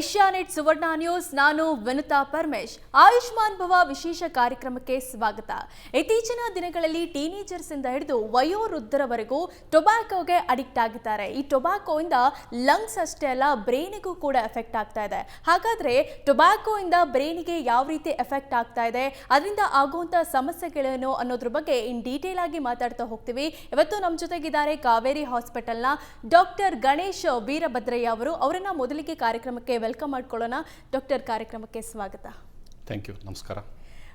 Asianet ಸುವರ್ಣ news ನಾನು ವಿನುತಾ ಪರಮೇಶ್. ಆಯುಷ್ಮಾನ್ ಭವ ವಿಶೇಷ ಕಾರ್ಯಕ್ರಮಕ್ಕೆ ಸ್ವಾಗತ. ಇತ್ತೀಚಿನ ದಿನಗಳಲ್ಲಿ ಟೀನೇಜರ್ಸ್ ಇಂದ ಹಿಡಿದು ವಯೋವೃದ್ಧರವರೆಗೂ ಟೊಬ್ಯಾಕೋಗೆ ಅಡಿಕ್ಟ್ ಆಗಿದ್ದಾರೆ. ಈ ಟೊಬ್ಯಾಕೋ ಇಂದ ಲಂಗ್ಸ್ ಅಷ್ಟೇ ಅಲ್ಲ, ಬ್ರೈನಿಗೂ ಕೂಡ ಎಫೆಕ್ಟ್ ಆಗ್ತಾ ಇದೆ. ಹಾಗಾದ್ರೆ ಟೊಬ್ಯಾಕೋ ಇಂದ ಬ್ರೈನಿಗೆ ಯಾವ ರೀತಿ ಎಫೆಕ್ಟ್ ಆಗ್ತಾ ಇದೆ, ಅದರಿಂದ ಆಗುವಂತ ಸಮಸ್ಯೆಗಳೇನು ಅನ್ನೋದ್ರ ಬಗ್ಗೆ ಇನ್ ಡೀಟೇಲ್ ಆಗಿ ಮಾತಾಡ್ತಾ ಹೋಗ್ತೀವಿ. ಇವತ್ತು ನಮ್ಮ ಜೊತೆಗಿದ್ದಾರೆ ಕಾವೇರಿ ಹಾಸ್ಪಿಟಲ್ನ ಡಾಕ್ಟರ್ ಗಣೇಶ್ ವೀರಭದ್ರಯ್ಯ ಅವರು. ಅವರನ್ನ ಮೊದಲಿಗೆ ಕಾರ್ಯಕ್ರಮಕ್ಕೆ ವೆಲ್ಕಮ್ ಮಾಡ್ಕೊಳ್ಳೋಣ. ಡಾಕ್ಟರ್, ಕಾರ್ಯಕ್ರಮಕ್ಕೆ ಸ್ವಾಗತ. Thank you. ನಮಸ್ಕಾರ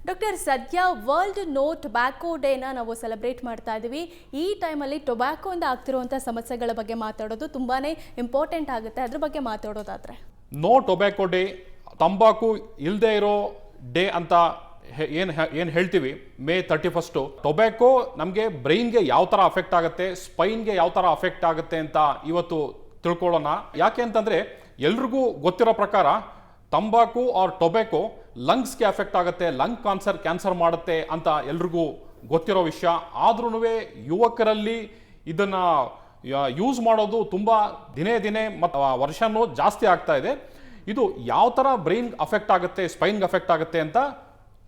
ಡಾಕ್ಟರ್. ಸದ್ಯ ವರ್ಲ್ಡ್ ನೋ ಟೊಬ್ಯಾಕೋ ಡೇನ ನಾವು ಸೆಲೆಬ್ರೇಟ್ ಮಾಡ್ತಾ ಇದ್ದೀವಿ. ಈ ಟೈಮಲ್ಲಿ ಟೊಬ್ಯಾಕೋಯಿಂದ ಆಗ್ತಿರುವಂಥ ಸಮಸ್ಯೆಗಳ ಬಗ್ಗೆ ಮಾತಾಡೋದು ತುಂಬಾನೇ ಇಂಪಾರ್ಟೆಂಟ್ ಆಗುತ್ತೆ. ಅದ್ರ ಬಗ್ಗೆ ಮಾತಾಡೋದಾದ್ರೆ, ನೋ ಟೊಬ್ಯಾಕೋ ಡೇ, ತಂಬಾಕು ಇಲ್ಲದೆ ಇರೋ ಡೇ ಅಂತ ಏನು ಹೇಳ್ತೀವಿ. ಮೇ 31 ಟೊಬ್ಯಾಕೋ ನಮಗೆ ಬ್ರೈನ್ಗೆ ಯಾವ ಥರ ಅಫೆಕ್ಟ್ ಆಗುತ್ತೆ, ಸ್ಪೈನ್ಗೆ ಯಾವ ಥರ ಅಫೆಕ್ಟ್ ಆಗುತ್ತೆ ಅಂತ ಇವತ್ತು ತಿಳ್ಕೊಳ್ಳೋಣ. ಯಾಕೆ ಅಂತಂದರೆ ಎಲ್ರಿಗೂ ಗೊತ್ತಿರೋ ಪ್ರಕಾರ ತಂಬಾಕು ಆರ್ ಟೊಬ್ಯಾಕೋ ಲಂಗ್ಸ್ಗೆ ಅಫೆಕ್ಟ್ ಆಗುತ್ತೆ, ಲಂಗ್ ಕ್ಯಾನ್ಸರ್ ಮಾಡುತ್ತೆ ಅಂತ ಎಲ್ರಿಗೂ ಗೊತ್ತಿರೋ ವಿಷಯ. ಆದ್ರೂ ಯುವಕರಲ್ಲಿ ಇದನ್ನು ಯೂಸ್ ಮಾಡೋದು ತುಂಬ ದಿನೇ ಮತ್ತು ವರ್ಷನೂ ಜಾಸ್ತಿ ಆಗ್ತಾ ಇದೆ. ಇದು ಯಾವ ಥರ ಬ್ರೈನ್ಗೆ ಅಫೆಕ್ಟ್ ಆಗುತ್ತೆ, ಸ್ಪೈನ್ಗೆ ಅಫೆಕ್ಟ್ ಆಗುತ್ತೆ ಅಂತ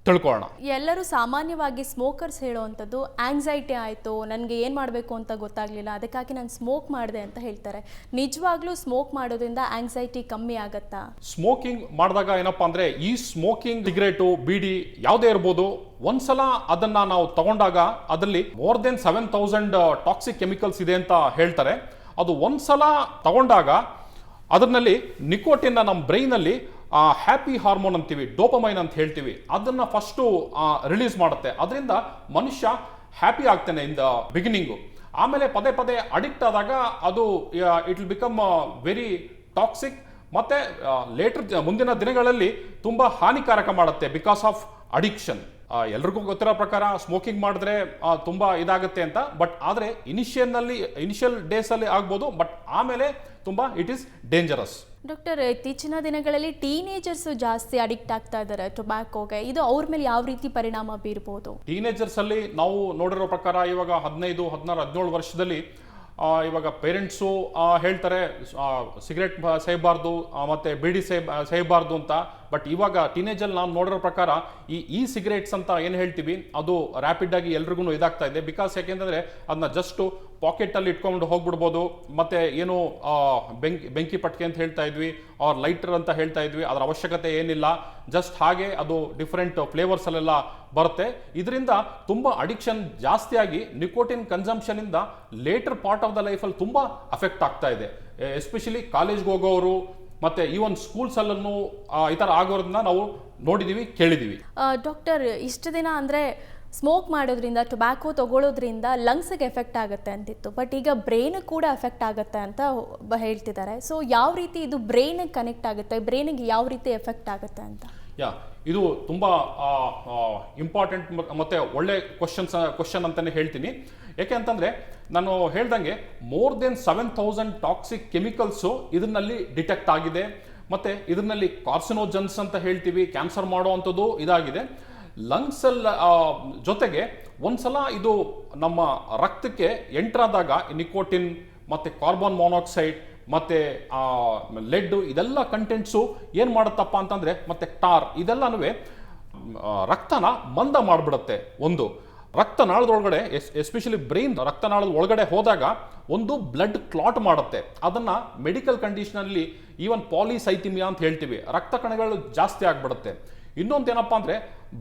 ತಿಳ್ಕೊಳ್ಳೋಣ. ಎಲ್ಲರೂ ಸಾಮಾನ್ಯವಾಗಿ ಸ್ಮೋಕರ್ಸ್ ಹೇಳುವಂಥದ್ದು ಆಂಗ್ಸೈಟಿ ಆಯಿತು, ನನಗೆ ಏನು ಮಾಡಬೇಕು ಅಂತ ಗೊತ್ತಾಗಲಿಲ್ಲ, ಅದಕ್ಕಾಗಿ ನಾನು ಸ್ಮೋಕ್ ಮಾಡಿದೆ ಅಂತ ಹೇಳ್ತಾರೆ. ನಿಜವಾಗ್ಲೂ ಸ್ಮೋಕ್ ಮಾಡೋದ್ರಿಂದ ಆಂಗ್ಸೈಟಿ ಕಮ್ಮಿ ಆಗತ್ತಾ? ಸ್ಮೋಕಿಂಗ್ ಮಾಡಿದಾಗ ಏನಪ್ಪ ಅಂದರೆ, ಈ ಸ್ಮೋಕಿಂಗ್ ಸಿಗರೇಟು, ಬೀಡಿ ಯಾವುದೇ ಇರ್ಬೋದು, ಒಂದ್ಸಲ ಅದನ್ನ ನಾವು ತಗೊಂಡಾಗ ಅದರಲ್ಲಿ ಮೋರ್ ದೆನ್ 7,000 ಟಾಕ್ಸಿಕ್ ಕೆಮಿಕಲ್ಸ್ ಇದೆ ಅಂತ ಹೇಳ್ತಾರೆ. ಅದು ಒಂದ್ಸಲ ತಗೊಂಡಾಗ ಅದರಲ್ಲಿ ನಿಕೋಟಿನ್ ನಮ್ಮ ಬ್ರೈನಲ್ಲಿ ಹ್ಯಾಪಿ ಹಾರ್ಮೋನ್ ಅಂತೀವಿ, ಡೋಪಮೈನ್ ಅಂತ ಹೇಳ್ತೀವಿ, ಅದನ್ನ ಫಸ್ಟು ರಿಲೀಸ್ ಮಾಡುತ್ತೆ. ಅದರಿಂದ ಮನುಷ್ಯ ಹ್ಯಾಪಿ ಆಗ್ತಾನೆ ಇನ್ ದ ಬಿಗಿನಿಂಗು. ಆಮೇಲೆ ಪದೇ ಅಡಿಕ್ಟ್ ಆದಾಗ ಅದು it will become very toxic, ಮತ್ತೆ ಲೇಟರ್ ಮುಂದಿನ ದಿನಗಳಲ್ಲಿ ತುಂಬ ಹಾನಿಕಾರಕ ಮಾಡುತ್ತೆ ಬಿಕಾಸ್ ಆಫ್ ಅಡಿಕ್ಷನ್. ಎಲ್ರಿಗೂ ಗೊತ್ತಿರೋ ಪ್ರಕಾರ ಸ್ಮೋಕಿಂಗ್ ಮಾಡಿದ್ರೆ ತುಂಬ ಇದಾಗುತ್ತೆ ಅಂತ, ಬಟ್ ಆದರೆ ಇನಿಷಿಯಲ್ ಡೇಸಲ್ಲಿ ಆಗ್ಬೋದು, ಬಟ್ ಆಮೇಲೆ ತುಂಬ ಇಟ್ ಈಸ್ ಡೇಂಜರಸ್. ಡಾಕ್ಟರ್, ಇತ್ತೀಚಿನ ದಿನಗಳಲ್ಲಿ ಟೀನೇಜರ್ಸ್ ಜಾಸ್ತಿ ಅಡಿಕ್ಟ್ ಆಗ್ತಾ ಇದ್ದಾರೆ ಟೊಬ್ಯಾಕೋಗೆ. ಇದು ಅವ್ರ ಮೇಲೆ ಯಾವ ರೀತಿ ಪರಿಣಾಮ ಬೀರ್ಬೋದು? ಟೀನೇಜರ್ಸ್ ಅಲ್ಲಿ ನಾವು ನೋಡಿರೋ ಪ್ರಕಾರ ಇವಾಗ 15, 16, 17 ವರ್ಷದಲ್ಲಿ ಇವಾಗ ಪೇರೆಂಟ್ಸು ಹೇಳ್ತಾರೆ ಸಿಗರೇಟ್ ಸೇಯಬಾರ್ದು ಮತ್ತೆ ಬೀಡಿ ಸೇಯಬಾರ್ದು ಅಂತ. ಬಟ್ ಇವಾಗ ಟೀನೇಜಲ್ಲಿ ನಾವು ನೋಡಿರೋ ಪ್ರಕಾರ ಈ ಸಿಗರೇಟ್ಸ್ ಅಂತ ಏನು ಹೇಳ್ತೀವಿ, ಅದು ರ್ಯಾಪಿಡ್ ಆಗಿ ಎಲ್ರಿಗೂ ಇದಾಗ್ತಾ ಇದೆ. ಬಿಕಾಸ್ ಯಾಕೆಂತಂದ್ರೆ ಅದನ್ನ ಜಸ್ಟ್ ಪಾಕೆಟ್ ಅಲ್ಲಿ ಇಟ್ಕೊಂಡು ಹೋಗ್ಬಿಡ್ಬೋದು. ಮತ್ತೆ ಏನು ಬೆಂಕಿ ಪಟ್ಕೆ ಅಂತ ಹೇಳ್ತಾ ಇದ್ವಿ, ಆರ್ ಲೈಟರ್ ಅಂತ ಹೇಳ್ತಾ ಇದ್ವಿ, ಅದರ ಅವಶ್ಯಕತೆ ಏನಿಲ್ಲ. ಜಸ್ಟ್ ಹಾಗೆ ಅದು ಡಿಫರೆಂಟ್ ಫ್ಲೇವರ್ಸ್ ಅಲ್ಲೆಲ್ಲ ಬರುತ್ತೆ. ಇದರಿಂದ ತುಂಬಾ ಅಡಿಕ್ಷನ್ ಜಾಸ್ತಿ ಆಗಿ ನಿಕೋಟಿನ್ ಕನ್ಸಂಪ್ಷನ್ ಇಂದ ಲೇಟರ್ ಪಾರ್ಟ್ ಆಫ್ ದ ಲೈಫಲ್ಲಿ ತುಂಬಾ ಅಫೆಕ್ಟ್ ಆಗ್ತಾ ಇದೆ. ಎಸ್ಪೆಷಲಿ ಕಾಲೇಜ್ಗೆ ಹೋಗೋರು ಮತ್ತೆ ಈವನ್ ಸ್ಕೂಲ್ಸ್ ಅಲ್ಲೂ ಈ ತರ ಆಗೋದನ್ನ ನಾವು ನೋಡಿದೀವಿ, ಕೇಳಿದೀವಿ. ಡಾಕ್ಟರ್, ಇಷ್ಟು ದಿನ ಅಂದ್ರೆ ಸ್ಮೋಕ್ ಮಾಡೋದ್ರಿಂದ, ಟೊಬ್ಯಾಕೋ ತಗೊಳ್ಳೋದ್ರಿಂದ ಲಂಗ್ಸ್ಗೆ ಎಫೆಕ್ಟ್ ಆಗುತ್ತೆ ಅಂತಿತ್ತು. ಬಟ್ ಈಗ ಬ್ರೈನ್ ಕೂಡ ಎಫೆಕ್ಟ್ ಆಗುತ್ತೆ ಅಂತ ಹೇಳ್ತಿದ್ದಾರೆ. ಸೊ ಯಾವ ರೀತಿ ಇದು ಬ್ರೈನ್ಗೆ ಕನೆಕ್ಟ್ ಆಗುತ್ತೆ, ಬ್ರೈನ್ಗೆ ಯಾವ ರೀತಿ ಎಫೆಕ್ಟ್ ಆಗುತ್ತೆ ಅಂತ? ಇದು ತುಂಬಾ ಇಂಪಾರ್ಟೆಂಟ್ ಮತ್ತೆ ಒಳ್ಳೆ ಕ್ವಶನ್ ಅಂತಾನೆ ಹೇಳ್ತೀನಿ. ಯಾಕೆ ಅಂತಂದ್ರೆ ನಾನು ಹೇಳ್ದಂಗೆ ಮೋರ್ ದೆನ್ 7,000 ಟಾಕ್ಸಿಕ್ ಕೆಮಿಕಲ್ಸು ಇದರಲ್ಲಿ ಡಿಟೆಕ್ಟ್ ಆಗಿದೆ. ಮತ್ತೆ ಇದರಲ್ಲಿ ಕಾರ್ಸಿನೋಜನ್ಸ್ ಅಂತ ಹೇಳ್ತೀವಿ, ಕ್ಯಾನ್ಸರ್ ಮಾಡುವಂಥದ್ದು ಇದಾಗಿದೆ. ಲಂಗ್ಸಲ್ಲಿ ಜೊತೆಗೆ ಒಂದ್ಸಲ ಇದು ನಮ್ಮ ರಕ್ತಕ್ಕೆ ಎಂಟರ್ ಆದಾಗ ನಿಕೋಟಿನ್ ಮತ್ತೆ ಕಾರ್ಬನ್ ಮೊನಾಕ್ಸೈಡ್ ಮತ್ತೆ ಲೆಡ್ ಇದೆಲ್ಲ ಕಂಟೆಂಟ್ಸು ಏನು ಮಾಡುತ್ತಪ್ಪ ಅಂತಂದ್ರೆ, ಮತ್ತೆ ಟಾರ್ ಇದೆಲ್ಲನೂ ರಕ್ತನ ಮಂದ ಮಾಡಿಬಿಡುತ್ತೆ. ಒಂದು ರಕ್ತನಾಳದೊಳಗಡೆ ಎಸ್ಪೆಷಲಿ ಬ್ರೈನ್ ರಕ್ತನಾಳದ ಒಳಗಡೆ ಹೋದಾಗ ಒಂದು ಬ್ಲಡ್ ಕ್ಲಾಟ್ ಮಾಡುತ್ತೆ. ಅದನ್ನ ಮೆಡಿಕಲ್ ಕಂಡೀಷನಲ್ಲಿ ಈವನ್ ಪಾಲಿಸೈಥಿಮಿಯಾ ಅಂತ ಹೇಳ್ತೀವಿ, ರಕ್ತ ಕಣಗಳು ಜಾಸ್ತಿ ಆಗ್ಬಿಡುತ್ತೆ. ಇನ್ನೊಂದು ಏನಪ್ಪಾ ಅಂದ್ರೆ,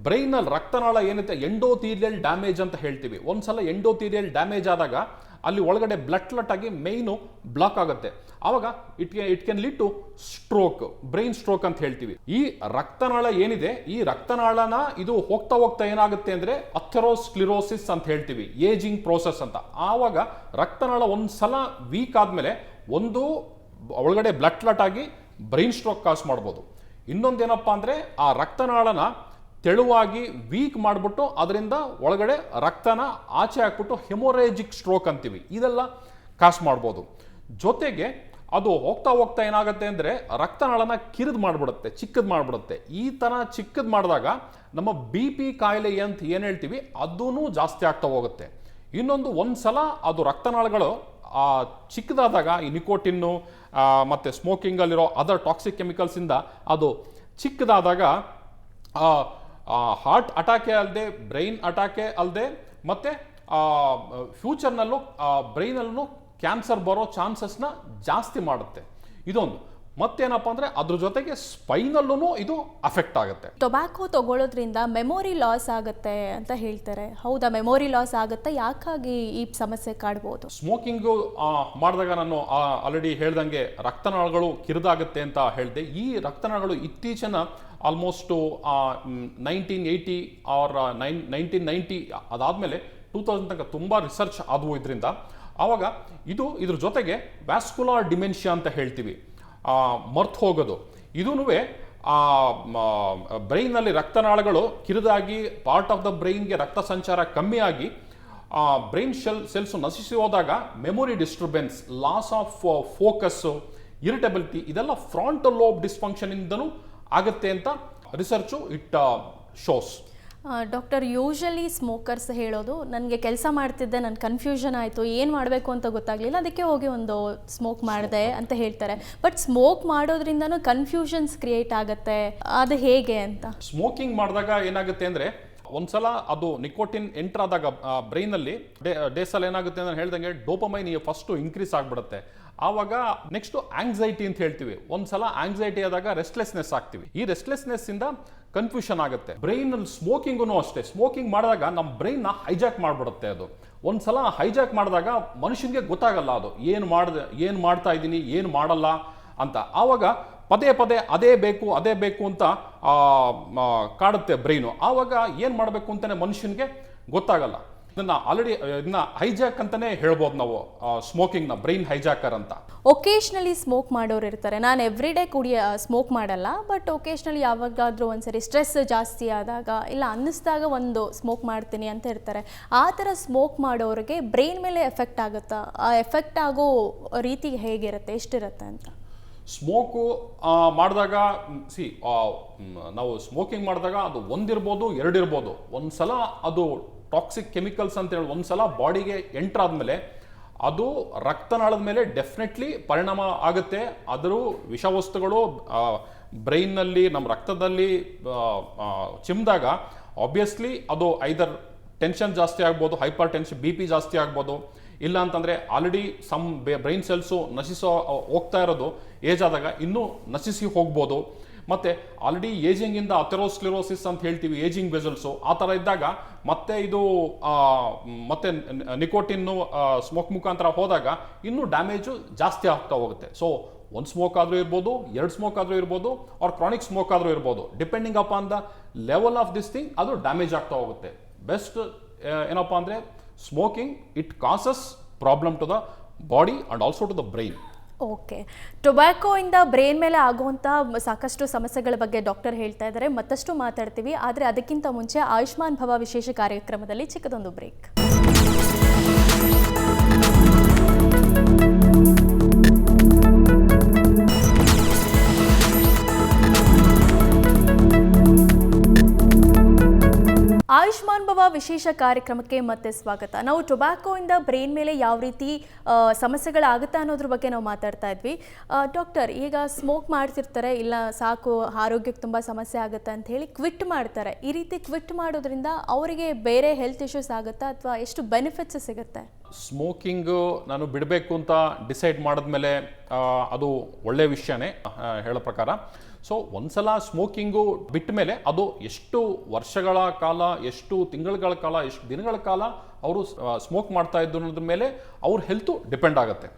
ಬ್ರೈನಲ್ಲಿ ರಕ್ತನಾಳ ಏನಿದೆ ಎಂಡೋಥೀರಿಯಲ್ ಡ್ಯಾಮೇಜ್ ಅಂತ ಹೇಳ್ತೀವಿ. ಒಂದ್ಸಲ ಎಂಡೋಥೀರಿಯಲ್ ಡ್ಯಾಮೇಜ್ ಆದಾಗ ಅಲ್ಲಿ ಒಳಗಡೆ ಬ್ಲಡ್ ಕ್ಲಾಟ್ ಆಗಿ ಮೈನು ಬ್ಲಾಕ್ ಆಗುತ್ತೆ. ಆವಾಗ it can lead to stroke, brain stroke ಅಂತ ಹೇಳ್ತೀವಿ. ಈ ರಕ್ತನಾಳ ಏನಿದೆ, ಈ ರಕ್ತನಾಳನ ಇದು ಹೋಗ್ತಾ ಏನಾಗುತ್ತೆ ಅಂದ್ರೆ ಅಥೆರೋಸ್ಕ್ಲಿರೋಸಿಸ್ ಅಂತ ಹೇಳ್ತೀವಿ, ಏಜಿಂಗ್ ಪ್ರೋಸೆಸ್ ಅಂತ. ಆವಾಗ ರಕ್ತನಾಳ ಒಂದ್ಸಲ ವೀಕ್ ಆದ್ಮೇಲೆ ಒಂದು ಒಳಗಡೆ ಬ್ಲಡ್ ಕ್ಲಾಟ್ ಆಗಿ ಬ್ರೈನ್ ಸ್ಟ್ರೋಕ್ ಕಾಸ್ ಮಾಡ್ಬೋದು. ಇನ್ನೊಂದೇನಪ್ಪ ಅಂದ್ರೆ, ಆ ರಕ್ತನಾಳನ ತೆಳುವಾಗಿ ವೀಕ್ ಮಾಡಿಬಿಟ್ಟು ಅದರಿಂದ ಒಳಗಡೆ ರಕ್ತನ ಆಚೆ ಹಾಕ್ಬಿಟ್ಟು ಹೆಮೊರೇಜಿಕ್ ಸ್ಟ್ರೋಕ್ ಅಂತೀವಿ, ಇದೆಲ್ಲ ಕಾಸ್ ಮಾಡ್ಬೋದು. ಜೊತೆಗೆ ಅದು ಹೋಗ್ತಾ ಏನಾಗುತ್ತೆ ಅಂದರೆ ರಕ್ತನಾಳನ ಕಿರಿದು ಮಾಡಿಬಿಡುತ್ತೆ, ಚಿಕ್ಕದು ಮಾಡಿಬಿಡುತ್ತೆ. ಈ ಥರ ಚಿಕ್ಕದು ಮಾಡಿದಾಗ ನಮ್ಮ BP ಕಾಯಿಲೆ ಅಂತ ಏನು ಹೇಳ್ತೀವಿ ಅದೂ ಜಾಸ್ತಿ ಆಗ್ತಾ ಹೋಗುತ್ತೆ. ಇನ್ನೊಂದು ಒಂದ್ಸಲ ಅದು ರಕ್ತನಾಳಗಳು ಚಿಕ್ಕದಾದಾಗ ಈ ನಿಕೋಟಿನ್ನು ಮತ್ತು ಸ್ಮೋಕಿಂಗಲ್ಲಿರೋ ಅದರ್ ಟಾಕ್ಸಿಕ್ ಕೆಮಿಕಲ್ಸಿಂದ ಅದು ಚಿಕ್ಕದಾದಾಗ ಹಾರ್ಟ್ ಅಟ್ಯಾಕೇ ಅಲ್ಲದೆ ಬ್ರೈನ್ ಅಟ್ಯಾಕೇ ಅಲ್ಲದೆ ಮತ್ತು ಫ್ಯೂಚರ್ನಲ್ಲೂ ಬ್ರೈನಲ್ಲೂ ಕ್ಯಾನ್ಸರ್ ಬರೋ ಚಾನ್ಸಸ್ನ ಜಾಸ್ತಿ ಮಾಡುತ್ತೆ. ಇದೊಂದು ಮತ್ತೇನಪ್ಪ ಅಂದರೆ ಅದ್ರ ಜೊತೆಗೆ ಸ್ಪೈನಲ್ಲೂ ಇದು ಅಫೆಕ್ಟ್ ಆಗುತ್ತೆ. ಟೊಬ್ಯಾಕೋ ತಗೊಳ್ಳೋದ್ರಿಂದ ಮೆಮೊರಿ ಲಾಸ್ ಆಗುತ್ತೆ ಅಂತ ಹೇಳ್ತಾರೆ, ಹೌದಾ? ಮೆಮೊರಿ ಲಾಸ್ ಆಗುತ್ತೆ, ಯಾಕಾಗಿ ಈ ಸಮಸ್ಯೆ ಕಾಡ್ಬೋದು? ಸ್ಮೋಕಿಂಗು ಮಾಡಿದಾಗ ನಾನು ಆಲ್ರೆಡಿ ಹೇಳ್ದಂಗೆ ರಕ್ತನಾಳಗಳು ಕಿರಿದಾಗುತ್ತೆ ಅಂತ ಹೇಳಿದೆ. ಈ ರಕ್ತನಾಳಗಳು ಇತ್ತೀಚಿನ ಆಲ್ಮೋಸ್ಟು 1980 ಆರ್ 1990 ಅದಾದಮೇಲೆ 2000 ತನಕ ತುಂಬ ರಿಸರ್ಚ್ ಆದವು ಇದರಿಂದ. ಆವಾಗ ಇದ್ರ ಜೊತೆಗೆ ವ್ಯಾಸ್ಕುಲಾರ್ ಡಿಮೆನ್ಷಿಯಾ ಅಂತ ಹೇಳ್ತೀವಿ, ಮರ್ತು ಹೋಗೋದು. ಇದೂ ಬ್ರೈನಲ್ಲಿ ರಕ್ತನಾಳಗಳು ಕಿರಿದಾಗಿ ಪಾರ್ಟ್ ಆಫ್ ದ ಬ್ರೈನ್ಗೆ ರಕ್ತ ಸಂಚಾರ ಕಮ್ಮಿಯಾಗಿ ಬ್ರೈನ್ ಸೆಲ್ಸು ನಶಿಸಿ ಹೋದಾಗ memory disturbance, loss of focus, irritability ಇದೆಲ್ಲ ಫ್ರಾಂಟಲ್ ಲೋಬ್ ಡಿಸ್ಫಂಕ್ಷನಿಂದನೂ ಆಗುತ್ತೆ ಅಂತ research it shows. Doctor, usually smokers ಹೇಳೋದು, ನನಗೆ ಕೆಲಸ ಮಾಡ್ತಿದ್ದೆ, ನನ್ನ ಕನ್ಫ್ಯೂಷನ್ ಆಯಿತು, ಏನು ಮಾಡಬೇಕು ಅಂತ ಗೊತ್ತಾಗಲಿಲ್ಲ, ಅದಕ್ಕೆ ಹೋಗಿ ಒಂದು ಸ್ಮೋಕ್ ಮಾಡಿದೆ ಅಂತ ಹೇಳ್ತಾರೆ. ಬಟ್ ಸ್ಮೋಕ್ ಮಾಡೋದ್ರಿಂದನೂ ಕನ್ಫ್ಯೂಷನ್ಸ್ ಕ್ರಿಯೇಟ್ ಆಗುತ್ತೆ, ಅದು ಹೇಗೆ ಅಂತ? ಸ್ಮೋಕಿಂಗ್ ಮಾಡಿದಾಗ ಏನಾಗುತ್ತೆ ಅಂದರೆ ಒಂದ್ಸಲ ಅದು ನಿಕೋಟಿನ್ ಎಂಟರ್ ಆದಾಗ ಬ್ರೈನಲ್ಲಿ ಡೇಸಲ್ಲಿ ಏನಾಗುತ್ತೆ ಅಂತ ಹೇಳ್ದಂಗೆ ಡೋಪಮೈನ್ ಫಸ್ಟು ಇನ್ಕ್ರೀಸ್ ಆಗಿಬಿಡುತ್ತೆ. ಆವಾಗ ನೆಕ್ಸ್ಟು ಆಂಗ್ಸೈಟಿ ಅಂತ ಹೇಳ್ತೀವಿ. ಒಂದ್ಸಲ ಆಂಗ್ಸೈಟಿ ಆದಾಗ ರೆಸ್ಟ್ಲೆಸ್ನೆಸ್ ಆಗ್ತೀವಿ. ಈ ರೆಸ್ಟ್ಲೆಸ್ನೆಸ್ ಇಂದ ಕನ್ಫ್ಯೂಷನ್ ಆಗುತ್ತೆ. ಬ್ರೈನಲ್ಲಿ ಸ್ಮೋಕಿಂಗೂ ಅಷ್ಟೇ, ಸ್ಮೋಕಿಂಗ್ ಮಾಡಿದಾಗ ನಮ್ಮ ಬ್ರೈನ್ನ ಹೈಜಾಕ್ ಮಾಡಿಬಿಡುತ್ತೆ. ಅದು ಒಂದ್ಸಲ ಹೈಜಾಕ್ ಮಾಡಿದಾಗ ಮನುಷ್ಯನಿಗೆ ಗೊತ್ತಾಗಲ್ಲ ಅದು ಏನು ಮಾಡ್ತಾ ಇದ್ದೀನಿ, ಏನು ಮಾಡಲ್ಲ ಅಂತ. ಆವಾಗ ಪದೇ ಪದೇ ಅದೇ ಬೇಕು ಅಂತ ಕಾಡುತ್ತೆ ಬ್ರೈನು. ಆವಾಗ ಏನು ಮಾಡಬೇಕು ಅಂತಲೇ ಮನುಷ್ಯನಿಗೆ ಗೊತ್ತಾಗಲ್ಲ. ಇದನ್ನ ಹೈಜಾಕ್ ಅಂತಾನೆ ಹೇಳ್ಬೋದು ನಾವು, ಸ್ಮೋಕಿಂಗ್ನ ಬ್ರೈನ್ ಹೈಜಾಕರ್ ಅಂತ. ಒಕೇಶ್ನಲಿ ಸ್ಮೋಕ್ ಮಾಡೋರು ಇರ್ತಾರೆ. ನಾನು ಎವ್ರಿ ಡೇ ಸ್ಮೋಕ್ ಮಾಡಲ್ಲ, ಬಟ್ ಒಕೇಶ್ನಲಿ ಯಾವಾಗಾದ್ರೂ ಒಂದ್ಸರಿ ಸ್ಟ್ರೆಸ್ ಜಾಸ್ತಿ ಆದಾಗ ಇಲ್ಲ ಅನ್ನಿಸ್ದಾಗ ಒಂದು ಸ್ಮೋಕ್ ಮಾಡ್ತೀನಿ ಅಂತ ಇರ್ತಾರೆ. ಆ ಥರ ಸ್ಮೋಕ್ ಮಾಡೋರಿಗೆ ಬ್ರೈನ್ ಮೇಲೆ ಎಫೆಕ್ಟ್ ಆಗುತ್ತಾ? ಆ ಎಫೆಕ್ಟ್ ಆಗೋ ರೀತಿ ಹೇಗಿರುತ್ತೆ, ಎಷ್ಟಿರುತ್ತೆ ಅಂತ? ಸ್ಮೋಕು ಮಾಡಿದಾಗ ನಾವು ಸ್ಮೋಕಿಂಗ್ ಮಾಡಿದಾಗ ಅದು ಒಂದಿರ್ಬೋದು, ಎರಡಿರ್ಬೋದು. ಒಂದ್ಸಲ ಅದು ಟಾಕ್ಸಿಕ್ ಕೆಮಿಕಲ್ಸ್ ಅಂತ ಹೇಳಿ ಒಂದ್ಸಲ ಬಾಡಿಗೆ ಎಂಟರ್ ಆದಮೇಲೆ ಅದು ರಕ್ತನಾಳದ ಮೇಲೆ ಡೆಫಿನೆಟ್ಲಿ ಪರಿಣಾಮ ಆಗುತ್ತೆ. ಅದರ ವಿಷವಸ್ತುಗಳು ಬ್ರೈನ್ನಲ್ಲಿ ನಮ್ಮ ರಕ್ತದಲ್ಲಿ ಚಿಮ್ಮಿದಾಗ ಆಬ್ವಿಯಸ್ಲಿ ಅದು ಐದರ್ ಟೆನ್ಷನ್ ಜಾಸ್ತಿ ಆಗ್ಬೋದು, ಹೈಪರ್ ಟೆನ್ಷನ್, BP ಜಾಸ್ತಿ ಆಗ್ಬೋದು. ಇಲ್ಲ ಅಂತಂದರೆ ಆಲ್ರೆಡಿ ಬ್ರೈನ್ ಸೆಲ್ಸು ಹೋಗ್ತಾ ಇರೋದು ಏಜ್ ಆದಾಗ ಇನ್ನೂ ನಶಿಸಿ ಹೋಗ್ಬೋದು. ಮತ್ತು ಆಲ್ರೆಡಿ ಏಜಿಂಗಿಂದ ಅಥೆರೋಸ್ಕ್ಲೆರೋಸಿಸ್ ಅಂತ ಹೇಳ್ತೀವಿ, ಏಜಿಂಗ್ ವೆಸಲ್ಸು, ಆ ಥರ ಇದ್ದಾಗ ಮತ್ತೆ ಇದು ಮತ್ತೆ ನಿಕೋಟಿನ್ನು ಸ್ಮೋಕ್ ಮುಖಾಂತರ ಹೋದಾಗ ಇನ್ನೂ ಡ್ಯಾಮೇಜು ಜಾಸ್ತಿ ಆಗ್ತಾ ಹೋಗುತ್ತೆ. ಸೊ ಒಂದು ಸ್ಮೋಕ್ ಆದರೂ ಇರ್ಬೋದು, 2 ಸ್ಮೋಕ್ ಆದರೂ ಇರ್ಬೋದು, ಆರ್ ಕ್ರಾನಿಕ್ ಸ್ಮೋಕ್ ಆದರೂ ಇರ್ಬೋದು. Depending upon the level of this thing ಅದು ಡ್ಯಾಮೇಜ್ ಆಗ್ತಾ ಹೋಗುತ್ತೆ. ಬೆಸ್ಟ್ ಏನಪ್ಪ ಅಂದರೆ smoking it causes problem to the body and also to the brain. Okay, ಟೊಬ್ಯಾಕೋಯಿಂದ ಬ್ರೈನ್ ಮೇಲೆ ಆಗುವಂಥ ಸಾಕಷ್ಟು ಸಮಸ್ಯೆಗಳ ಬಗ್ಗೆ ಡಾಕ್ಟರ್ ಹೇಳ್ತಾ ಇದ್ದಾರೆ. ಮತ್ತಷ್ಟು ಮಾತಾಡ್ತೀವಿ, ಆದರೆ ಅದಕ್ಕಿಂತ ಮುಂಚೆ ಆಯುಷ್ಮಾನ್ ಭವ ವಿಶೇಷ ಕಾರ್ಯಕ್ರಮದಲ್ಲಿ ಚಿಕ್ಕದೊಂದು ಬ್ರೇಕ್. ಆಯುಷ್ಮಾನ್ ಭವ ವಿಶೇಷ ಕಾರ್ಯಕ್ರಮಕ್ಕೆ ಮತ್ತೆ ಸ್ವಾಗತ. ನಾವು ಟೊಬ್ಯಾಕೋಯಿಂದ ಬ್ರೈನ್ ಮೇಲೆ ಯಾವ ರೀತಿ ಸಮಸ್ಯೆಗಳಾಗುತ್ತಾ ಅನ್ನೋದ್ರ ಬಗ್ಗೆ ನಾವು ಮಾತಾಡ್ತಾ ಇದ್ವಿ. ಡಾಕ್ಟರ್, ಈಗ ಸ್ಮೋಕ್ ಮಾಡ್ತಿರ್ತಾರೆ, ಇಲ್ಲ ಸಾಕು ಆರೋಗ್ಯಕ್ಕೆ ತುಂಬ ಸಮಸ್ಯೆ ಆಗುತ್ತೆ ಅಂತ ಹೇಳಿ ಕ್ವಿಟ್ ಮಾಡ್ತಾರೆ. ಈ ರೀತಿ ಕ್ವಿಟ್ ಮಾಡೋದ್ರಿಂದ ಅವರಿಗೆ ಬೇರೆ ಹೆಲ್ತ್ ಇಶ್ಯೂಸ್ ಆಗುತ್ತಾ ಅಥವಾ ಎಷ್ಟು ಬೆನಿಫಿಟ್ಸ್ ಸಿಗುತ್ತೆ? ಸ್ಮೋಕಿಂಗು ನಾನು ಬಿಡಬೇಕು ಅಂತ ಡಿಸೈಡ್ ಮಾಡಿದ್ಮೇಲೆ ಅದು ಒಳ್ಳೆಯ ವಿಷಯನೇ ಹೇಳೋ ಪ್ರಕಾರ. ಸೊ ಒಂದ್ಸಲ ಸ್ಮೋಕಿಂಗು ಬಿಟ್ಟ ಮೇಲೆ ಅದು ಎಷ್ಟು ವರ್ಷಗಳ ಕಾಲ, ಎಷ್ಟು ತಿಂಗಳ ಕಾಲ, ಎಷ್ಟು ದಿನಗಳ ಕಾಲ ಅವರು ಸ್ಮೋಕ್ ಮಾಡ್ತಾ ಇದ್ದು ಅನ್ನೋದ್ರ ಮೇಲೆ ಅವ್ರ ಹೆಲ್ತು ಡಿಪೆಂಡ್ ಆಗುತ್ತೆ.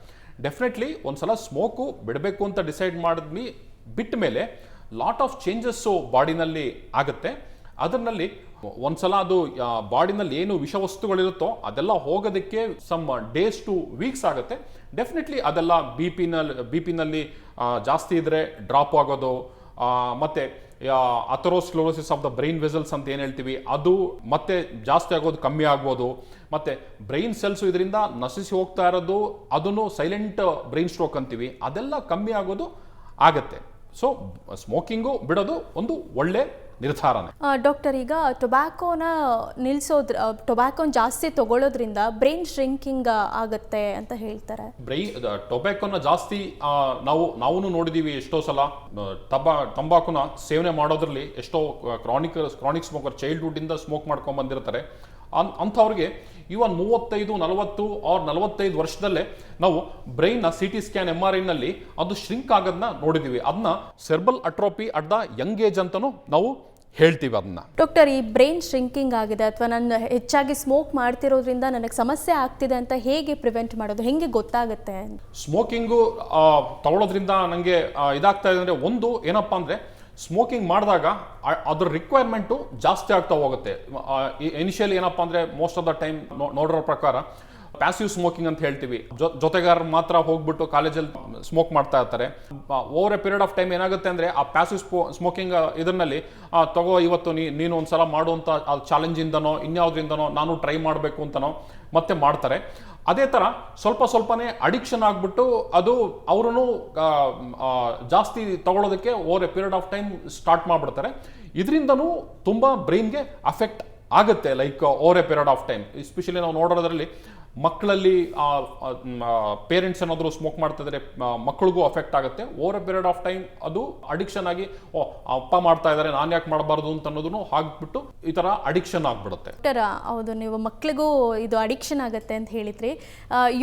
ಡೆಫಿನೆಟ್ಲಿ ಒಂದ್ಸಲ ಸ್ಮೋಕು ಬಿಡಬೇಕು ಅಂತ ಡಿಸೈಡ್ ಮಾಡಿದ್ವಿ, ಬಿಟ್ಟ ಮೇಲೆ ಲಾಟ್ ಆಫ್ ಚೇಂಜಸ್ಸು ಬಾಡಿನಲ್ಲಿ ಆಗುತ್ತೆ. ಅದರಲ್ಲಿ ಒಂದ್ಸಲ ಅದು ಬಾಡಿನಲ್ಲಿ ಏನು ವಿಷವಸ್ತುಗಳಿರುತ್ತೋ ಅದೆಲ್ಲ ಹೋಗೋದಕ್ಕೆ ಸಮ್ ಡೇಸ್ ಟು ವೀಕ್ಸ್ ಆಗುತ್ತೆ. ಡೆಫಿನೆಟ್ಲಿ ಅದೆಲ್ಲ ಬಿ ಪಿನಲ್ಲಿ ಜಾಸ್ತಿ ಇದ್ದರೆ ಡ್ರಾಪ್ ಆಗೋದು, ಮತ್ತು ಅಥೆರೋಸ್ಕ್ಲೆರೋಸಿಸ್ ಆಫ್ ದ ಬ್ರೈನ್ ವೆಸಲ್ಸ್ ಅಂತ ಏನು ಹೇಳ್ತೀವಿ ಅದು ಮತ್ತೆ ಜಾಸ್ತಿ ಆಗೋದು ಕಮ್ಮಿ ಆಗ್ಬೋದು. ಮತ್ತು ಬ್ರೈನ್ ಸೆಲ್ಸು ಇದರಿಂದ ನಶಿಸಿ ಹೋಗ್ತಾ ಇರೋದು, ಅದನ್ನು ಸೈಲೆಂಟ್ ಬ್ರೈನ್ ಸ್ಟ್ರೋಕ್ ಅಂತೀವಿ, ಅದೆಲ್ಲ ಕಮ್ಮಿ ಆಗೋದು ಆಗುತ್ತೆ. ಸೊ ಸ್ಮೋಕಿಂಗು ಬಿಡೋದು ಒಂದು ಒಳ್ಳೆ ನಿರ್ಧಾರನೇ. ಡಾಕ್ಟರ್, ಈಗ ಟೊಬ್ಯಾಕೋನ ಜಾಸ್ತಿ ತಗೊಳ್ಳೋದ್ರಿಂದ ಬ್ರೈನ್ ಶ್ರಿಂಕಿಂಗ್ ಆಗುತ್ತೆ ಅಂತ ಹೇಳ್ತಾರೆ. ಟೊಬ್ಯಾಕೋನ ಜಾಸ್ತಿ ನಾವು ನೋಡಿದೀವಿ ಎಷ್ಟೋ ಸಲ. ತಂಬಾಕುನ ಸೇವನೆ ಮಾಡೋದ್ರಲ್ಲಿ ಎಷ್ಟೋ ಕ್ರಾನಿಕ್ ಸ್ಮೋಕರ್ ಚೈಲ್ಡ್ಹುಡ್ ಇಂದ ಸ್ಮೋಕ್ ಮಾಡ್ಕೊಂಡ್ ಬಂದಿರ್ತಾರೆ. ಅಂಥವ್ರಿಗೆ ಇವನ್ 45 ವರ್ಷದಲ್ಲೇ ನಾವು ಬ್ರೈನ್ ನ CT ಸ್ಕ್ಯಾನ್ MRI ನಲ್ಲಿ ಅದು ಶ್ರಿಂಕ್ ಆಗೋದನ್ನ ನೋಡಿದೀವಿ. ಅದನ್ನ ಸೆರ್ಬಲ್ atrophy at the Young age ಅಂತಾನು ನಾವು ಹೇಳ್ತೀವಿ ಅದನ್ನ. ಡಾಕ್ಟರ್, ಈ ಬ್ರೈನ್ ಶ್ರಿಂಕಿಂಗ್ ಆಗಿದೆ ಅಥವಾ ನಾನು ಹೆಚ್ಚಾಗಿ ಸ್ಮೋಕ್ ಮಾಡ್ತಿರೋದ್ರಿಂದ ನನಗೆ ಸಮಸ್ಯೆ ಆಗ್ತಿದೆ ಅಂತ ಹೇಗೆ ಪ್ರಿವೆಂಟ್ ಮಾಡೋದು, ಹೆಂಗೆ ಗೊತ್ತಾಗುತ್ತೆ? ಸ್ಮೋಕಿಂಗು ತಗೊಳ್ಳೋದ್ರಿಂದ ನನಗೆ ಇದಾಗ್ತಾ ಇದೆ ಅಂದ್ರೆ, ಒಂದು ಏನಪ್ಪಾ ಅಂದ್ರೆ ಸ್ಮೋಕಿಂಗ್ ಮಾಡಿದಾಗ ಅದ್ರ ರಿಕ್ವೈರ್ಮೆಂಟು ಜಾಸ್ತಿ ಆಗ್ತಾ ಹೋಗುತ್ತೆ. ಇನಿಷಿಯಲಿ ಏನಪ್ಪಾ ಅಂದ್ರೆ ಮೋಸ್ಟ್ ಆಫ್ ದ ಟೈಮ್ ನೋಡಿರೋ ಪ್ರಕಾರ ಪ್ಯಾಸಿವ್ ಸ್ಮೋಕಿಂಗ್ ಅಂತ ಹೇಳ್ತೀವಿ. ಜೊತೆಗಾರರು ಮಾತ್ರ ಹೋಗ್ಬಿಟ್ಟು ಕಾಲೇಜಲ್ಲಿ ಸ್ಮೋಕ್ ಮಾಡ್ತಾ ಇರ್ತಾರೆ. Over a period of time ಏನಾಗುತ್ತೆ ಅಂದ್ರೆ ಆ ಪ್ಯಾಸಿವ್ ಸ್ಮೋಕಿಂಗ್ ಇದರಲ್ಲಿ ತಗೋ ಇವತ್ತು ನೀನು ಒಂದ್ಸಲ ಮಾಡುವಂತ ಚಾಲೆಂಜಿಂದನೋ ಇನ್ಯಾವುದ್ರಿಂದನೋ ನಾನು ಟ್ರೈ ಮಾಡಬೇಕು ಅಂತನೋ ಮತ್ತೆ ಮಾಡ್ತಾರೆ. ಅದೇ ಥರ ಸ್ವಲ್ಪನೇ ಅಡಿಕ್ಷನ್ ಆಗಿಬಿಟ್ಟು ಅದು ಅವ್ರೂ ಜಾಸ್ತಿ ತಗೊಳ್ಳೋದಕ್ಕೆ over a period of time start ಮಾಡಿಬಿಡ್ತಾರೆ. ಇದರಿಂದನೂ ತುಂಬ ಬ್ರೈನ್ಗೆ ಅಫೆಕ್ಟ್ ಆಗುತ್ತೆ, like over a period of time. Especially ನಾವು ನೋಡೋದ್ರಲ್ಲಿ ಮಕ್ಕಳಲ್ಲಿ ಪೇರೆಂಟ್ಸ್ ಏನಾದರೂ ಸ್ಮೋಕ್ ಮಾಡ್ತಿದ್ರೆ ಮಕ್ಕಳಿಗೂ ಅಫೆಕ್ಟ್ ಆಗುತ್ತೆ. Over a period of time ಅದು ಅಡಿಕ್ಷನ್ ಆಗಿ ಅಪ್ಪ ಮಾಡ್ತಾ ಇದ್ದಾರೆ ನಾನು ಯಾಕೆ ಮಾಡಬಾರ್ದು ಅಂತ ಅನ್ನೋದನ್ನು ಹಾಕ್ಬಿಟ್ಟು ಈ ಥರ ಅಡಿಕ್ಷನ್ ಆಗಿಬಿಡುತ್ತೆ. ಹೌದು, ನೀವು ಮಕ್ಕಳಿಗೂ ಇದು ಅಡಿಕ್ಷನ್ ಆಗುತ್ತೆ ಅಂತ ಹೇಳಿದ್ರಿ.